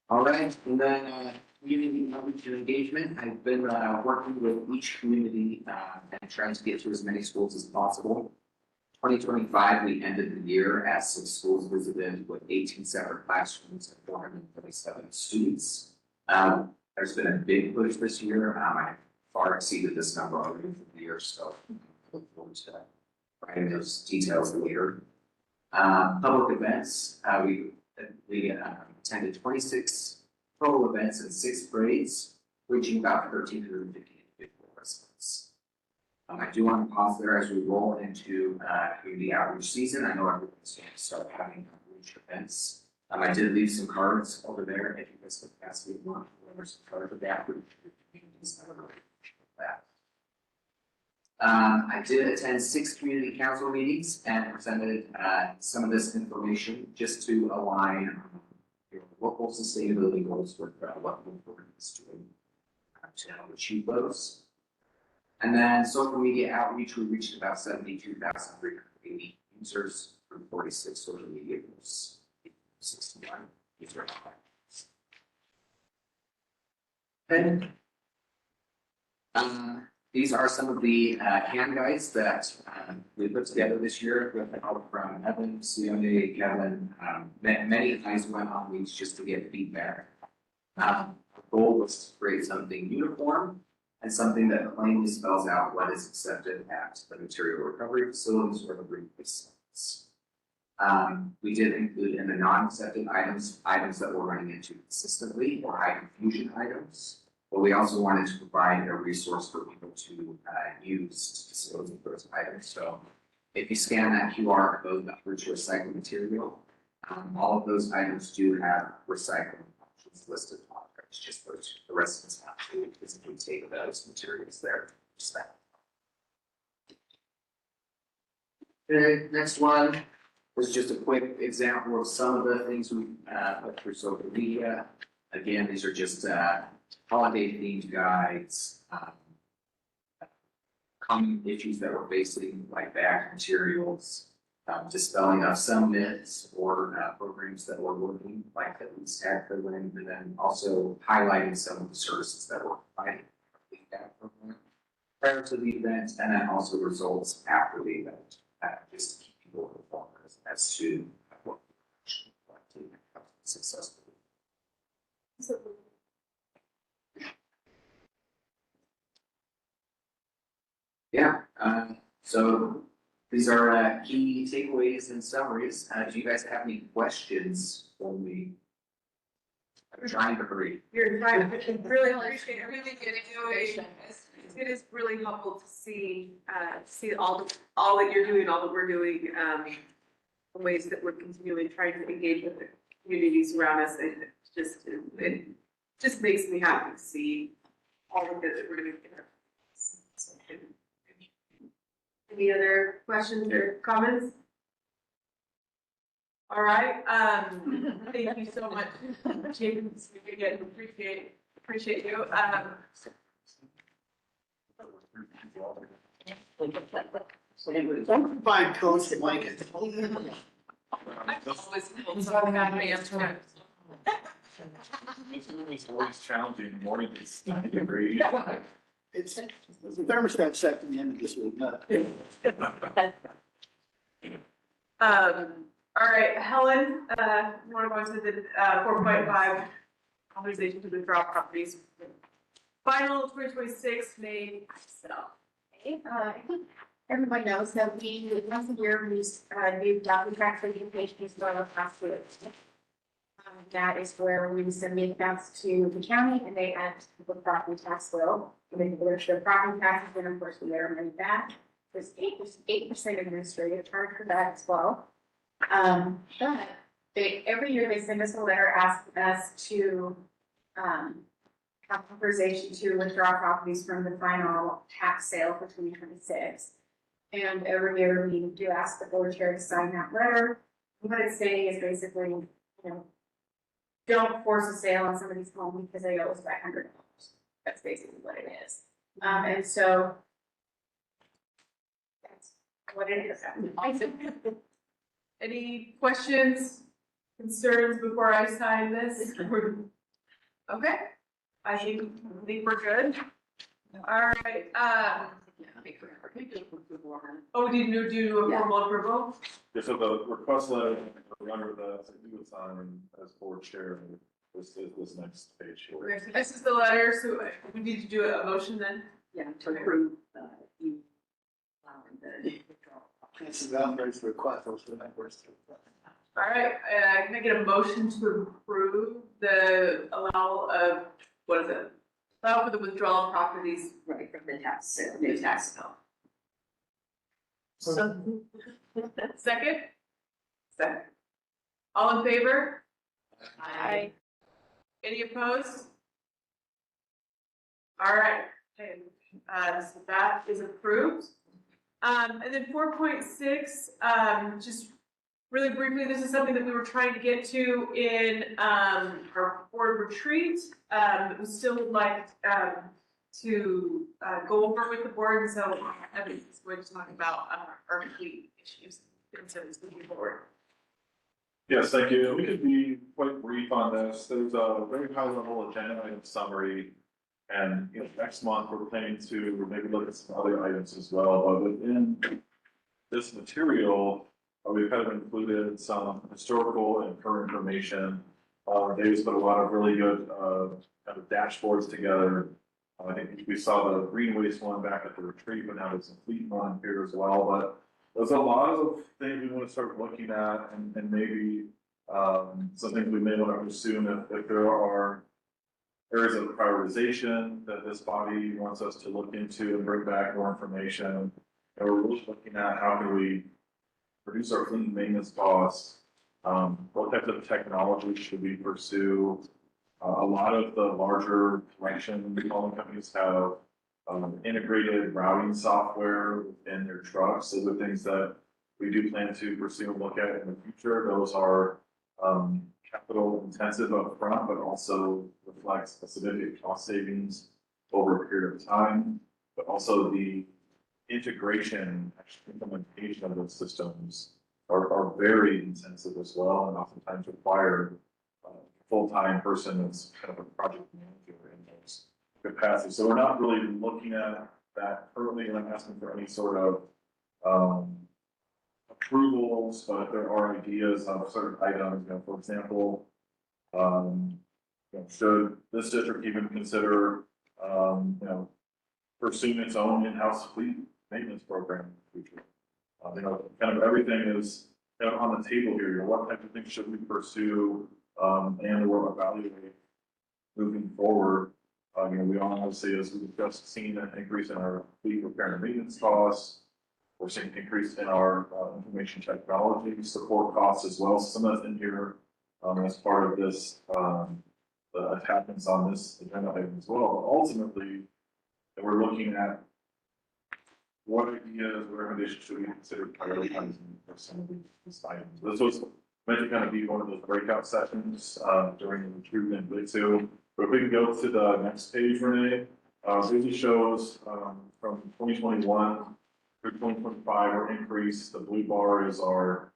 All right, and then community outreach and engagement. I've been working with each community and trying to get to as many schools as possible. 2025, we ended the year at 6 schools visited with 18 separate classrooms and 427 students. There's been a big push this year. I far exceeded this number already for the year, so I look forward to writing those details later. Public events, we attended 26 total events in 6 grades, reaching about 1,350 individual residents. I do want to pause there as we roll into community outreach season. I know everyone's going to start having outreach events. I did leave some cards over there if you guys could pass me one. There's some cards of the outreach communities. I did attend 6 community council meetings and presented some of this information just to align your local sustainability goals with what the board is doing to help achieve those. And then social media outreach, we reached about 72,380 users from 46 social media groups, 61 user accounts. And these are some of the can guides that we put together this year with the help from Evan, Sione, Kevin. Many guys went on these just to get feedback. Our goal was to create something uniform and something that plainly spells out what is accepted at the material recovery facilities or the replace sites. We did include in the non-accepted items that we're running into consistently or high confusion items. But we also wanted to provide a resource for people to use to dispose of those items. So if you scan that QR code for recycled material, all of those items do have recycling options listed on there. It's just those, the residents have to physically take those materials there. Just that. Okay, next one was just a quick example of some of the things we put through social media. Again, these are just holiday themed guides, common issues that we're facing, like bag materials, dispelling of some myths or programs that we're working, like the lease tag program, and then also highlighting some of the services that we're providing. prior to the event, and then also results after the event, just to keep people informed as to what successful. Yeah, so these are key takeaways and summaries. Do you guys have any questions when we? I'm trying to hurry. You're fine. I really appreciate getting doing. It is really helpful to see, all that you're doing, all that we're doing, the ways that we're continually trying to engage with the communities around us. And it just makes me happy to see all the good that we're doing. Any other questions or comments? All right, thank you so much, James, again, appreciate you. Find coats and blankets. I always feel so happy after. It's always challenging, morning is 90 degrees. It's the thermostat set to the end of this week, not. All right, Helen, you want to go into the 4.5 authorization to withdraw properties. Final 2026 May sale. I think everybody knows that we, once a year, we do job contract certification as well as last year. That is where we submit that to the county and they add to the property tax bill. And then the property taxes, and of course we get our money back. There's 8% administrative charge for that as well. But every year they send us a letter asking us to, have authorization to withdraw properties from the final tax sale for 2026. And every year we do ask the board chair to sign that letter. What it's saying is basically, don't force a sale on somebody's home because they owe us $500. That's basically what it is. And so that's what it is. Any questions, concerns before I sign this? Okay, I think we're good. All right, oh, did you do a formal approval? Yeah, so the request letter, under the, do sign as board chair, this is this next page here. Okay, so this is the letter, so we need to do a motion then? Yeah, to approve, you the withdrawal. It's the boundaries request, those are the worst. All right, can I get a motion to approve the allowal of, what is it? Allow for the withdrawal of properties. Right, from the tax sale, new tax bill. So, Second? Second. All in favor? Aye. Any opposed? All right, okay, so that is approved. And then 4.6, just really briefly, this is something that we were trying to get to in our board retreat. We still would like to go over with the board, and so we're just talking about our fleet issues and so it's moving forward. Yes, thank you. We could be quite brief on this. There's a very high level agenda item summary. And next month, we're planning to maybe look at some other items as well, but within this material, we've kind of included some historical and current information. Dave's put a lot of really good kind of dashboards together. I think we saw the green waste one back at the retreat, but now there's a fleet one here as well. But there's a lot of things we want to start looking at, and maybe some things we may want to assume if there are areas of prioritization that this body wants us to look into and bring back more information. And we're really looking at how can we reduce our fleet maintenance costs, what types of technology should we pursue. A lot of the larger collection hauling companies have integrated routing software in their trucks. Those are things that we do plan to pursue and look at in the future. Those are capital intensive up front, but also reflects a significant cost savings over a period of time. But also the integration, implementation of those systems are very intensive as well, and oftentimes require a full-time person that's kind of a project manager in those capacities. So we're not really looking at that currently I'm asking for any sort of, approvals, but there are ideas of certain items, you know, for example, should this district even consider, pursuing its own in-house fleet maintenance program in the future? Kind of everything is kind of on the table here. What type of things should we pursue, and or evaluate moving forward? We all obviously, as we've just seen, an increase in our fleet repair and maintenance costs. We're seeing an increase in our information technology support costs as well. Some of that's in here as part of this, the attachments on this agenda item as well. But ultimately, we're looking at what ideas, what recommendations should we consider prioritizing for some of these items. This was meant to kind of be one of those breakout sessions during the recruitment bit too. But if we can go to the next page, Renee, this just shows from 2021 through 2025, our increase. The blue bar is our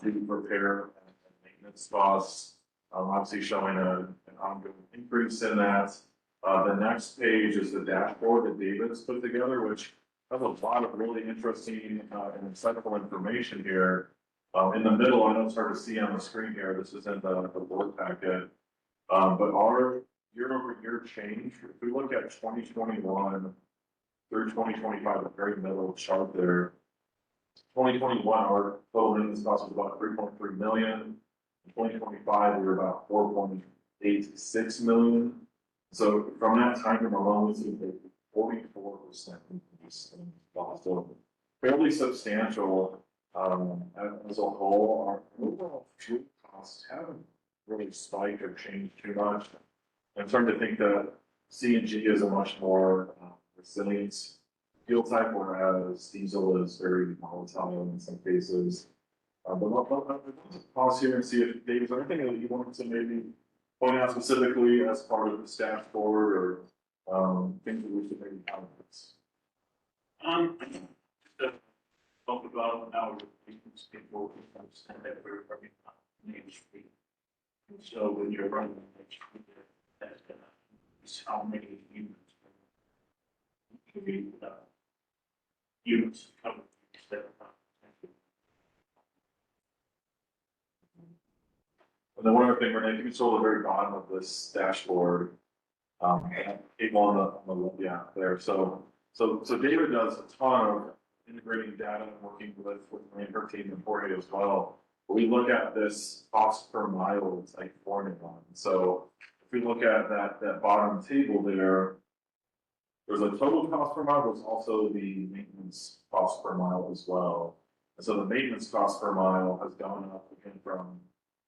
fleet repair and maintenance costs. Obviously showing an ongoing increase in that. The next page is the dashboard that David's put together, which has a lot of really interesting and insightful information here. In the middle, I know it's hard to see on the screen here. This is in the board packet. But our year-over-year change, if we look at 2021 through 2025, the very middle chart there, 2021, our total maintenance cost was about 3.3 million. In 2025, we were about 4.86 million. So from that time frame alone, we see a 44% increase in cost. So fairly substantial as a whole. Our overall fuel costs haven't really spiked or changed too much. I'm starting to think that CNG is a much more resilient fuel type, whereas diesel is very volatile in some cases. But I'll pause here and see if Dave, is there anything that you wanted to maybe point out specifically as part of the staff board or things that we should maybe comment? Talk about our people understand that we're running on Main Street. So when you're running on Main Street, that's gonna is how many units. Units come instead of. And then one other thing, Renee, you can scroll to the very bottom of this dashboard. Table on the yeah, there. So David does a ton of integrating data and working with Renee and her team and Jorge as well. We look at this cost per mile type formula. So if we look at that bottom table there, there's a total cost per mile, there's also the maintenance cost per mile as well. And so the maintenance cost per mile has gone up again from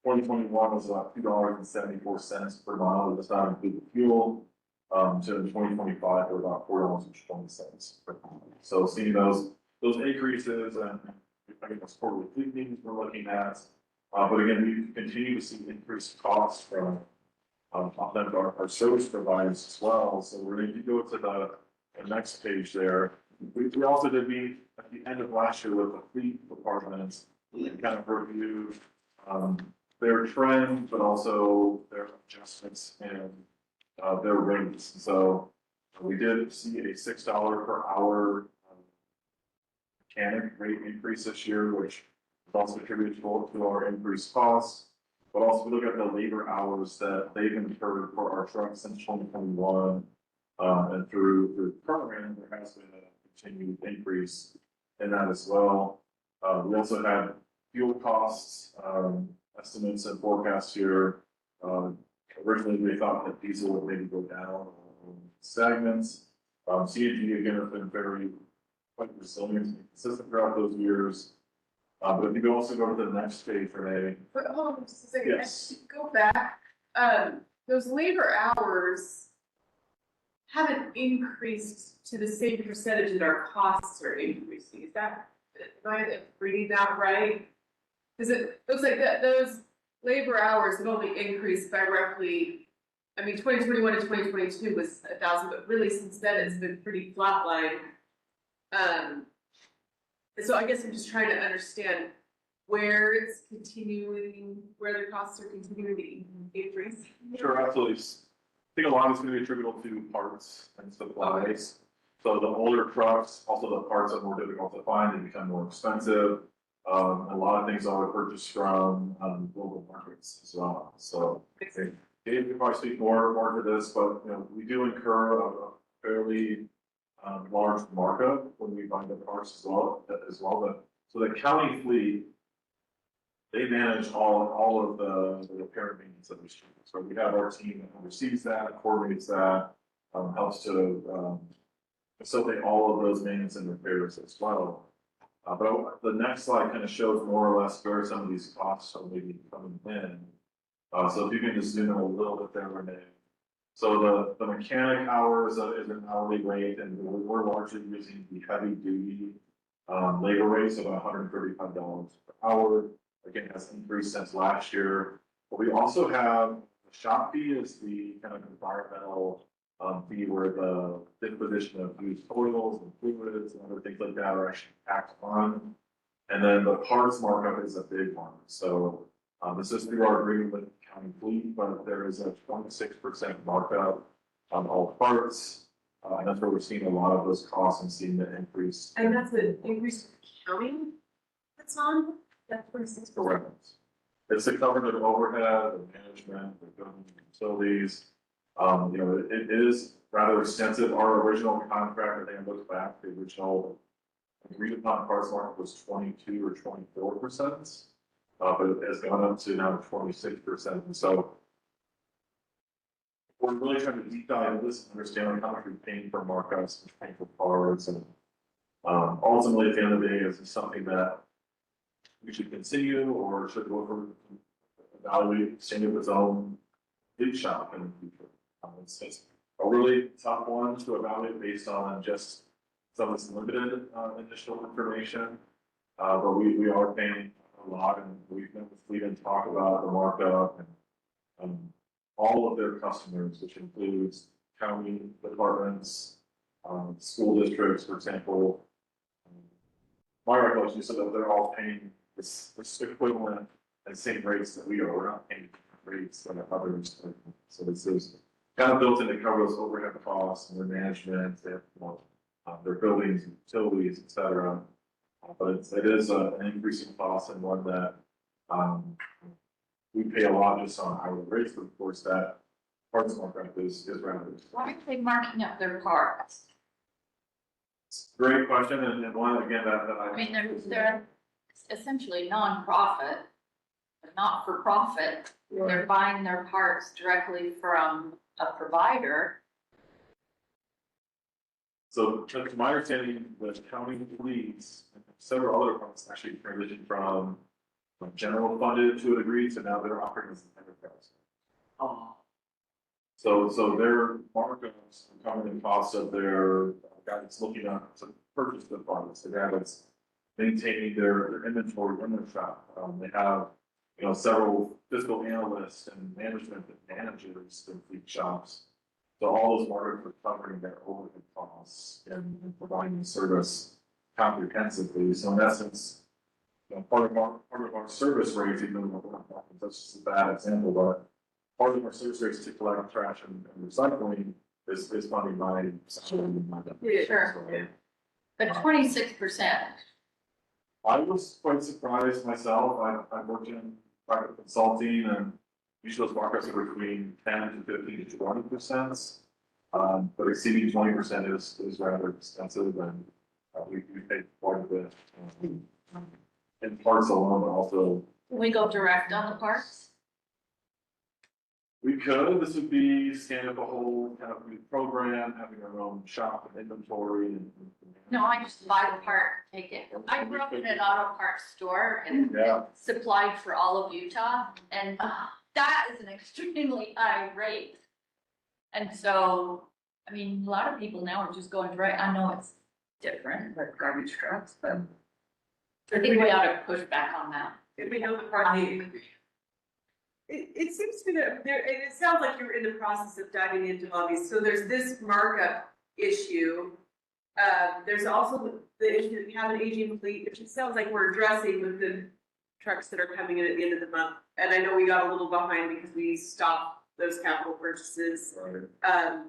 2021 was about $2.74 per mile. It does not include the fuel. To 2025, we're about $4.20 per mile. So seeing those increases and I guess quarterly fleet meetings we're looking at. But again, we continue to see increased costs from our service providers as well. So we're going to go to the next page there. We also did meet at the end of last year with the fleet departments and kind of review their trend, but also their adjustments and their rates. So we did see a $6 per hour mechanic rate increase this year, which is also attributable to our increased costs. But also we look at the labor hours that they've incurred for our trucks since 2021 and through the program, there has been a continued increase in that as well. We also had fuel costs estimates and forecasts here. Originally, we thought that diesel would maybe go down in segments. CNG again has been very quite resilient and consistent throughout those years. But if you could also go to the next page, Renee. But hold on just a second. Yes. Go back. Those labor hours haven't increased to the same percentage that our costs are increasing. Is that, am I reading that right? Because it looks like that those labor hours have only increased by roughly, I mean, 2021 to 2022 was 1,000, but really since then it's been pretty flatline. So I guess I'm just trying to understand where it's continuing, where the costs are continuing to increase. Sure, absolutely. I think a lot of it's going to be attributable to parts and supplies. So the older trucks, also the parts are more difficult to find, they become more expensive. A lot of things are purchased from, global markets as well, so. I think Dave could probably speak more to this, but, you know, we do incur a fairly, large markup when we buy the parts as well, but, so the county fleet, they manage all of the repair and maintenance of the streets. So we have our team that oversees that, coordinates that, helps to, facilitate all of those maintenance and repairs as well. But the next slide kind of shows more or less where some of these costs are maybe coming in. So if you can just zoom in a little bit there, Renee. So the mechanic hours is an hourly rate, and we're largely using the heavy duty labor rates of $135 per hour. Again, that's increased since last year. But we also have the shop fee is the kind of environmental fee where the disposition of used oils and fluids and other things like that are actually taxed on. And then the parts markup is a big one. So this is through our agreement with the county fleet, but there is a 26% markup on all parts. And that's where we're seeing a lot of those costs and seeing the increase. And that's an increase in counting that's on, that's 26%. Correct. It's to cover the overhead, the management, the building utilities. You know, it is rather extensive. Our original contract, I think I looked back, the original agreed upon parts market was 22 or 24%. But it has gone up to now 26%. And so we're really trying to deep dive into this, understand how much we're paying for markups, and paying for parts, and ultimately at the end of the day, is this something that we should continue or should go over evaluate standing of its own big shop in the future? It's a really tough one to evaluate based on just some of this limited initial information. But we are paying a lot, and we've been with Fleet and talk about the markup and all of their customers, which includes county departments, school districts, for example. My recollection is that they're all paying this equivalent and same rates that we are. We're not paying rates that others. So this is kind of built in to cover those overhead costs and their management, their buildings, utilities, et cetera. But it is an increasing cost, and one that we pay a lot just on hourly rates, but of course that parts markup is rather. Why are they marking up their parts? Great question, and one again that I mean, they're essentially nonprofit, not for profit. They're buying their parts directly from a provider. So to my understanding, the county fleets and several other departments actually transitioned from general funded to a degree to now they're operating as an enterprise. Oh. So their markups are covering the costs of their guy that's looking to purchase the products. The guy that's maintaining their inventory in their shop. They have, you know, several fiscal analysts and management managers in fleet shops. So all those markets are covering their overhead costs and providing the service comprehensively. So in essence, you know, part of our service rates, even though that's just a bad example, but part of our service rates to collect trash and recycling is funded by Sure. But 26%. I was quite surprised myself. I've worked in private consulting, and usually those markups are between 10 to 15 to 20%. But exceeding 20% is rather expensive, and we pay quite a bit in parts alone, but also. Can we go direct on the parts? We could. This would be standing up a whole kind of new program, having our own shop and inventory and. No, I just buy the part, take it. I grew up in an auto parts store and Yeah. supplied for all of Utah, and that is an extremely high rate. And so, I mean, a lot of people now are just going direct. I know it's different, like garbage trucks, but I think we ought to push back on that. If we know the party. It seems to me that there, and it sounds like you're in the process of diving into all these. So there's this markup issue. There's also the issue that we have an aging fleet, which it sounds like we're addressing with the trucks that are coming in at the end of the month. And I know we got a little behind because we stopped those capital purchases at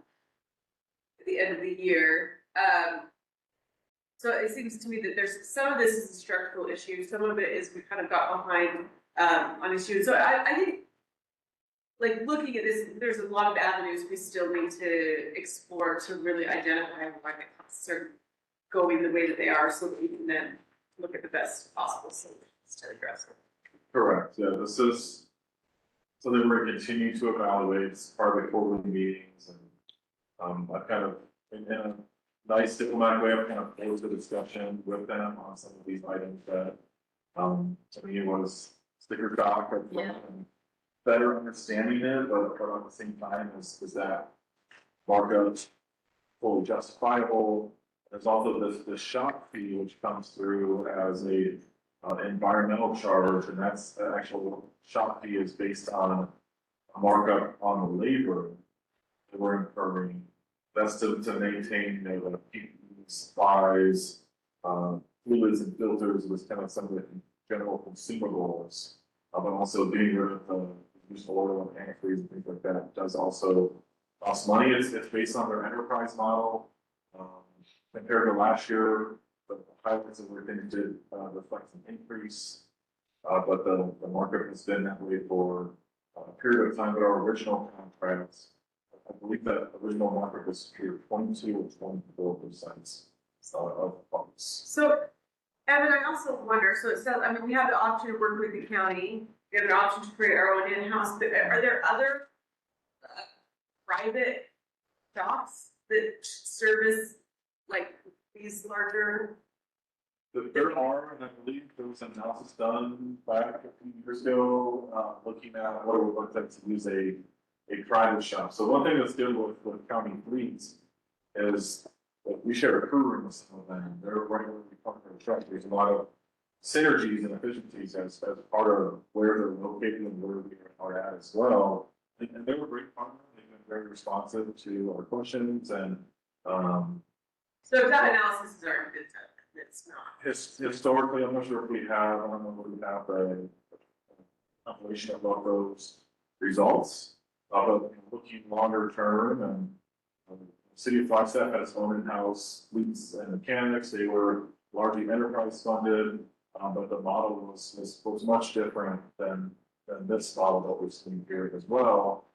the end of the year. So it seems to me that there's, some of this is a structural issue, some of it is we kind of got behind, on issues. So I think, like, looking at this, there's a lot of avenues we still need to explore to really identify why the costs are going the way that they are, so that we can then look at the best possible solutions to address it. Correct, yeah, this is something we're gonna continue to evaluate, it's part of the quarterly meetings, and, I've kind of, in a nice diplomatic way, I've kind of closed the discussion with them on some of these items that, to me was sticker shock, or Yeah. better understanding it, but at the same time, is that markup fully justifiable? There's also this shop fee, which comes through as a environmental charge, and that's the actual shop fee is based on a markup on the labor that we're incurring. That's to maintain, you know, the PPE supplies, fluids and filters with kind of some of the general consumables. But also getting rid of the used oil and antifreeze and things like that does also cost money. It's based on their enterprise model. Compared to last year, the highlights of where things did reflect an increase. But the market has been that way for a period of time, but our original contracts, I believe that original market was secured 22 or 24% of funds. So, Evan, I also wonder, so it says, I mean, we have the option to work with the county, we have an option to create our own in-house, but are there other private shops that service like these larger? There are, and I believe there was an analysis done back a few years ago, looking at what it would look like to use a private shop. So one thing that's good with county fleets is that we share a crew room with some of them. They're right where we park our truck. There's a lot of synergies and efficiencies as part of where they're located and where we are at as well. And they were great partners. They've been very responsive to our questions and, So if that analysis is already been done, it's not. Historically, I'm not sure if we have, I don't know if we have a compilation of all those results. But looking longer term, and the city of Flagstaff has own in-house fleets and mechanics. They were largely enterprise funded, but the model was much different than this model that we're seeing here as well.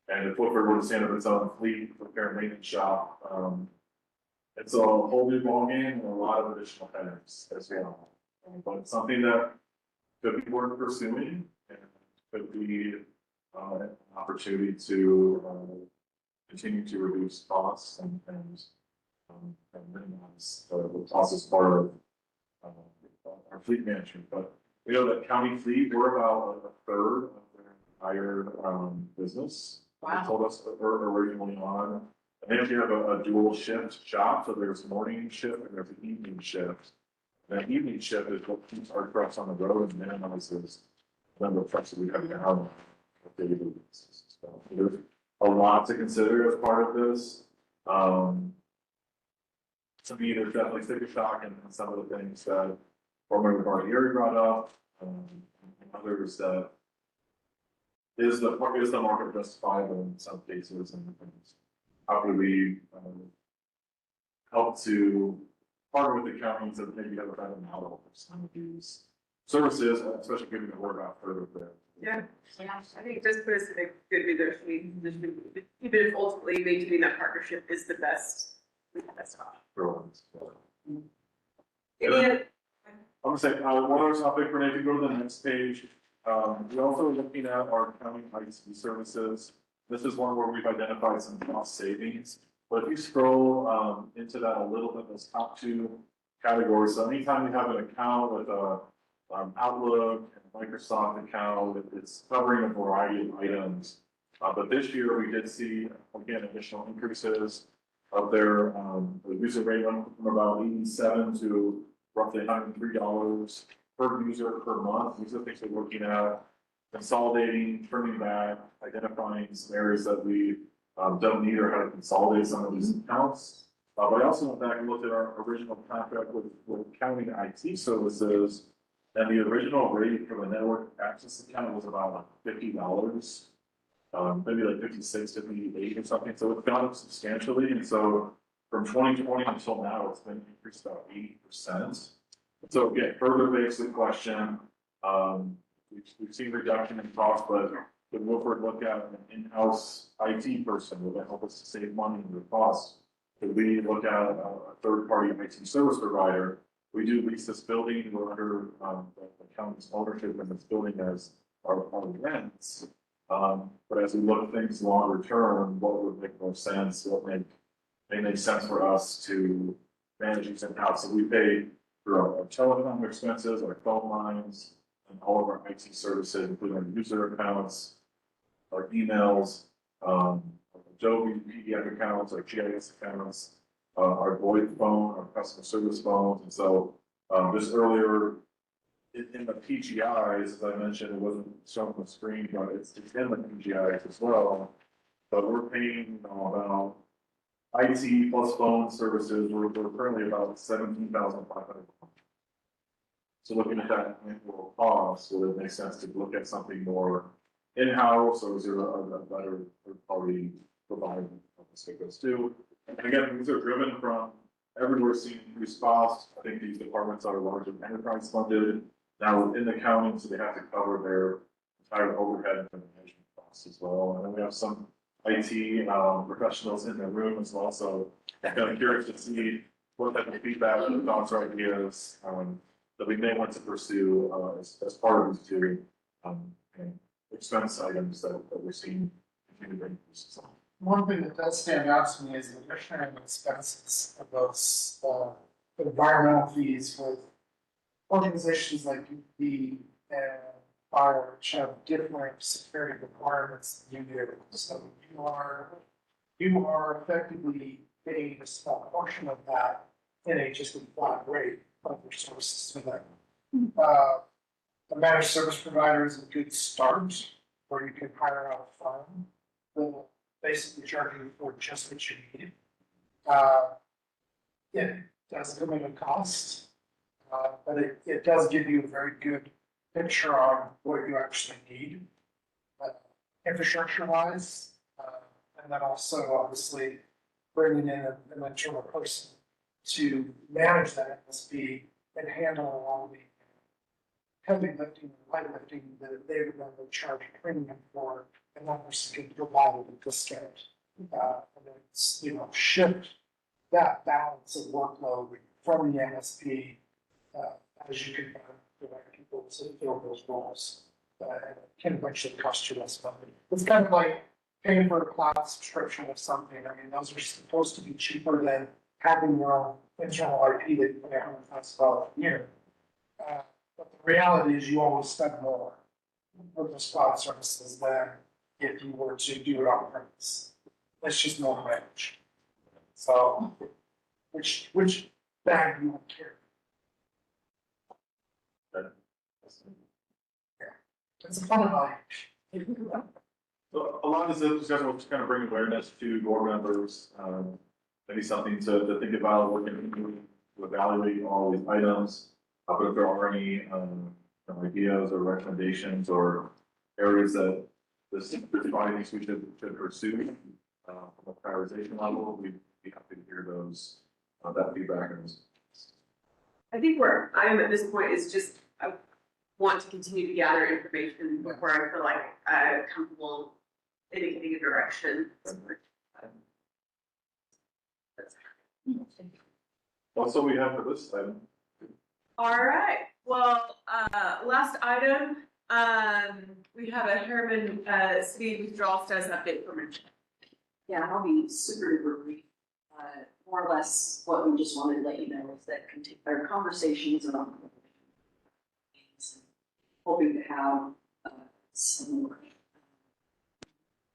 And if Woodford were to stand up its own fleet repair and maintenance shop, it's a whole new ballgame and a lot of additional headaches as well. But it's something that could be worth pursuing and could be an opportunity to continue to reduce costs and minimize the costs as part of our fleet management. But we know that county fleet, we're about a third of their entire business. Wow. They told us originally on. And they actually have a dual shift shop, so there's morning shift and there's an evening shift. And that evening shift is what keeps our trucks on the road and minimizes the number of trucks that we have to have on a daily basis. So there's a lot to consider as part of this. To me, there's definitely sticker shock and some of the things that former Barry brought up, and others that is the market justifiable in some cases, and how do we help to partner with the counties that maybe have a better model for some of these services, especially given the word out further there. Yeah, I think it does put us in a good leadership position, even if ultimately maintaining that partnership is the best option. I'm gonna say, one other topic, Renee, if you go to the next page, we're also looking at our county IT services. This is one where we've identified some cost savings. But if you scroll into that a little bit, those top two categories, so anytime you have an account with a Outlook and Microsoft account, it's covering a variety of items. But this year we did see, again, additional increases of their user rate went from about 87 to roughly $103 per user per month. These are things we're looking at, consolidating, trimming back, identifying some areas that we don't need or how to consolidate some of these accounts. But I also went back and looked at our original contract with county IT services, and the original rate for the network access account was about $50, maybe like 56, 58 or something. So it's gone up substantially. And so from 2020 until now, it's been increased about 80%. So again, further begs the question, we've seen reduction in cost, but would Wilford look at an in-house IT person? Will that help us to save money and the cost? Could we look at a third-party IT service provider? We do lease this building, we're under the county's ownership in this building as our rents. But as we look at things longer term, what would make more sense? What may make sense for us to manage these in-house? So we pay for our telecom expenses, our phone lines, and all of our IT services, including our user accounts, our emails, Adobe PDF accounts, our GIS accounts, our VoIP phone, our customer service phones. And so just earlier in the PGIs, as I mentioned, it wasn't shown on the screen, but it's in the PGIs as well. But we're paying about IT plus phone services, we're currently about 17,500. So looking at that annual cost, would it make sense to look at something more in-house, or is there a better third-party provider of this that goes to? And again, these are driven from everywhere seeing increased costs. I think these departments are largely enterprise funded now within the county, so they have to cover their entire overhead and management costs as well. And then we have some IT professionals in the room as well, so kind of curious to see what type of feedback or thoughts or ideas that we may want to pursue as part of these two expense items that we're seeing continue to increase. One thing that does stand out to me is the additional expenses of those environmental fees with organizations like UP and fire, which have different security requirements than you do. So you are effectively paying a small portion of that in a just a flat rate of your services to them. A managed service provider is a good start where you can hire out a firm that will basically charge you for just what you need. It does come at a cost, but it does give you a very good picture on what you actually need, infrastructure wise, and then also obviously bringing in an internal person to manage that MSP and handle all the heavy lifting, light lifting that they would normally charge a premium for, and that person can provide a discount. And then it's, shift that balance of workload from the MSP as you can find the right people to fill those roles. It can eventually cost you less money. It's kind of like paying for a cloud subscription of something. I mean, those are supposed to be cheaper than having your own internal IP that you pay $100,000 a year. But the reality is you always spend more with those cloud services than if you were to do it on premise. It's just more range. So, which bag you would carry? Yeah, it's a fun evaluation. So a lot of this discussion will just kind of bring awareness to board members, maybe something to think about, working to evaluate all these items. But if there are any ideas or recommendations or areas that this body thinks we should pursue from a prioritization level, we'd be happy to hear those, that feedback. I think where I am at this point is just, I want to continue to gather information before I feel like I'm comfortable indicating a direction. That's what we have for this item. All right, well, last item, we have a Harriman, city withdrawal status update for mention. Yeah, I'll be super duper brief. More or less, what we just wanted to let you know is that our conversations are on. Hoping to have some more.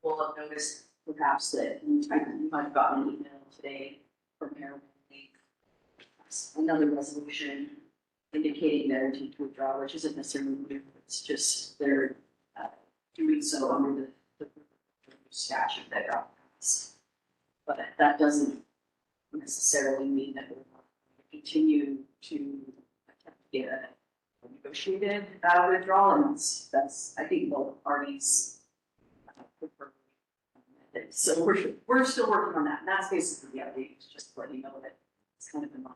We'll have noticed perhaps that you might have gotten an email today from Harriman. Another resolution indicating their intent to withdraw, which isn't necessarily new, it's just they're doing so under the statute that got passed. But that doesn't necessarily mean that we're going to continue to attempt to get a negotiated withdrawal, and that's I think both parties prefer So we're still working on that. And that's basically the update, it's just letting you know that it's kind of been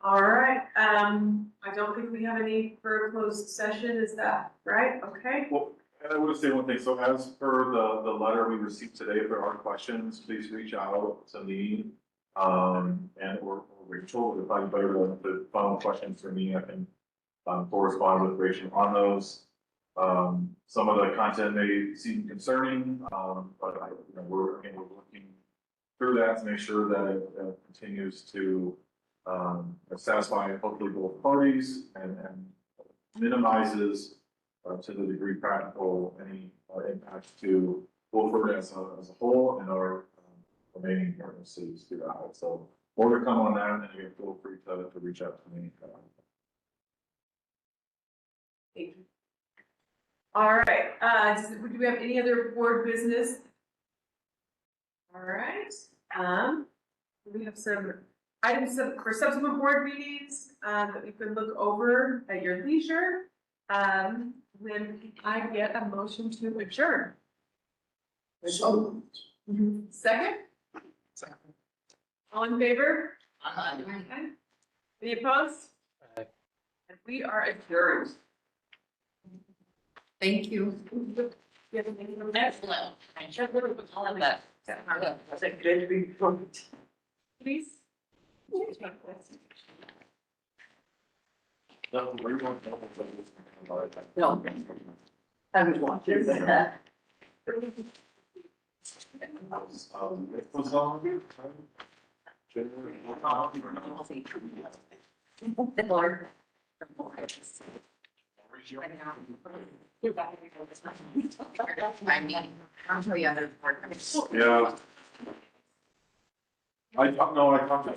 All right, I don't think we have any for a closed session, is that right? Okay. Well, and I would say one thing, so as per the letter we received today, if there are questions, please reach out to me. And or Rachel, if I'm better than the final questions for me, I can correspond with Rachel on those. Some of the content may seem concerning, but we're looking through that to make sure that it continues to satisfy hopefully both parties and minimizes to the degree practical any impact to Wolford as a whole and our remaining partner cities throughout. So more to come on that, and again, feel free to reach out to me. Thank you. All right, do we have any other board business? All right, we have some items for subsequent board meetings, that we can look over at your leisure. When I get a motion to adjourn. So. Second? Second. All in favor? Any opposed? And we are adjourned. Thank you. Excellent. I should have put all of that. Was it good to be informed? Please. No, we won't. No. I was watching that. It was on. Lord. I mean, I'll tell you other board members. Yeah. I talked to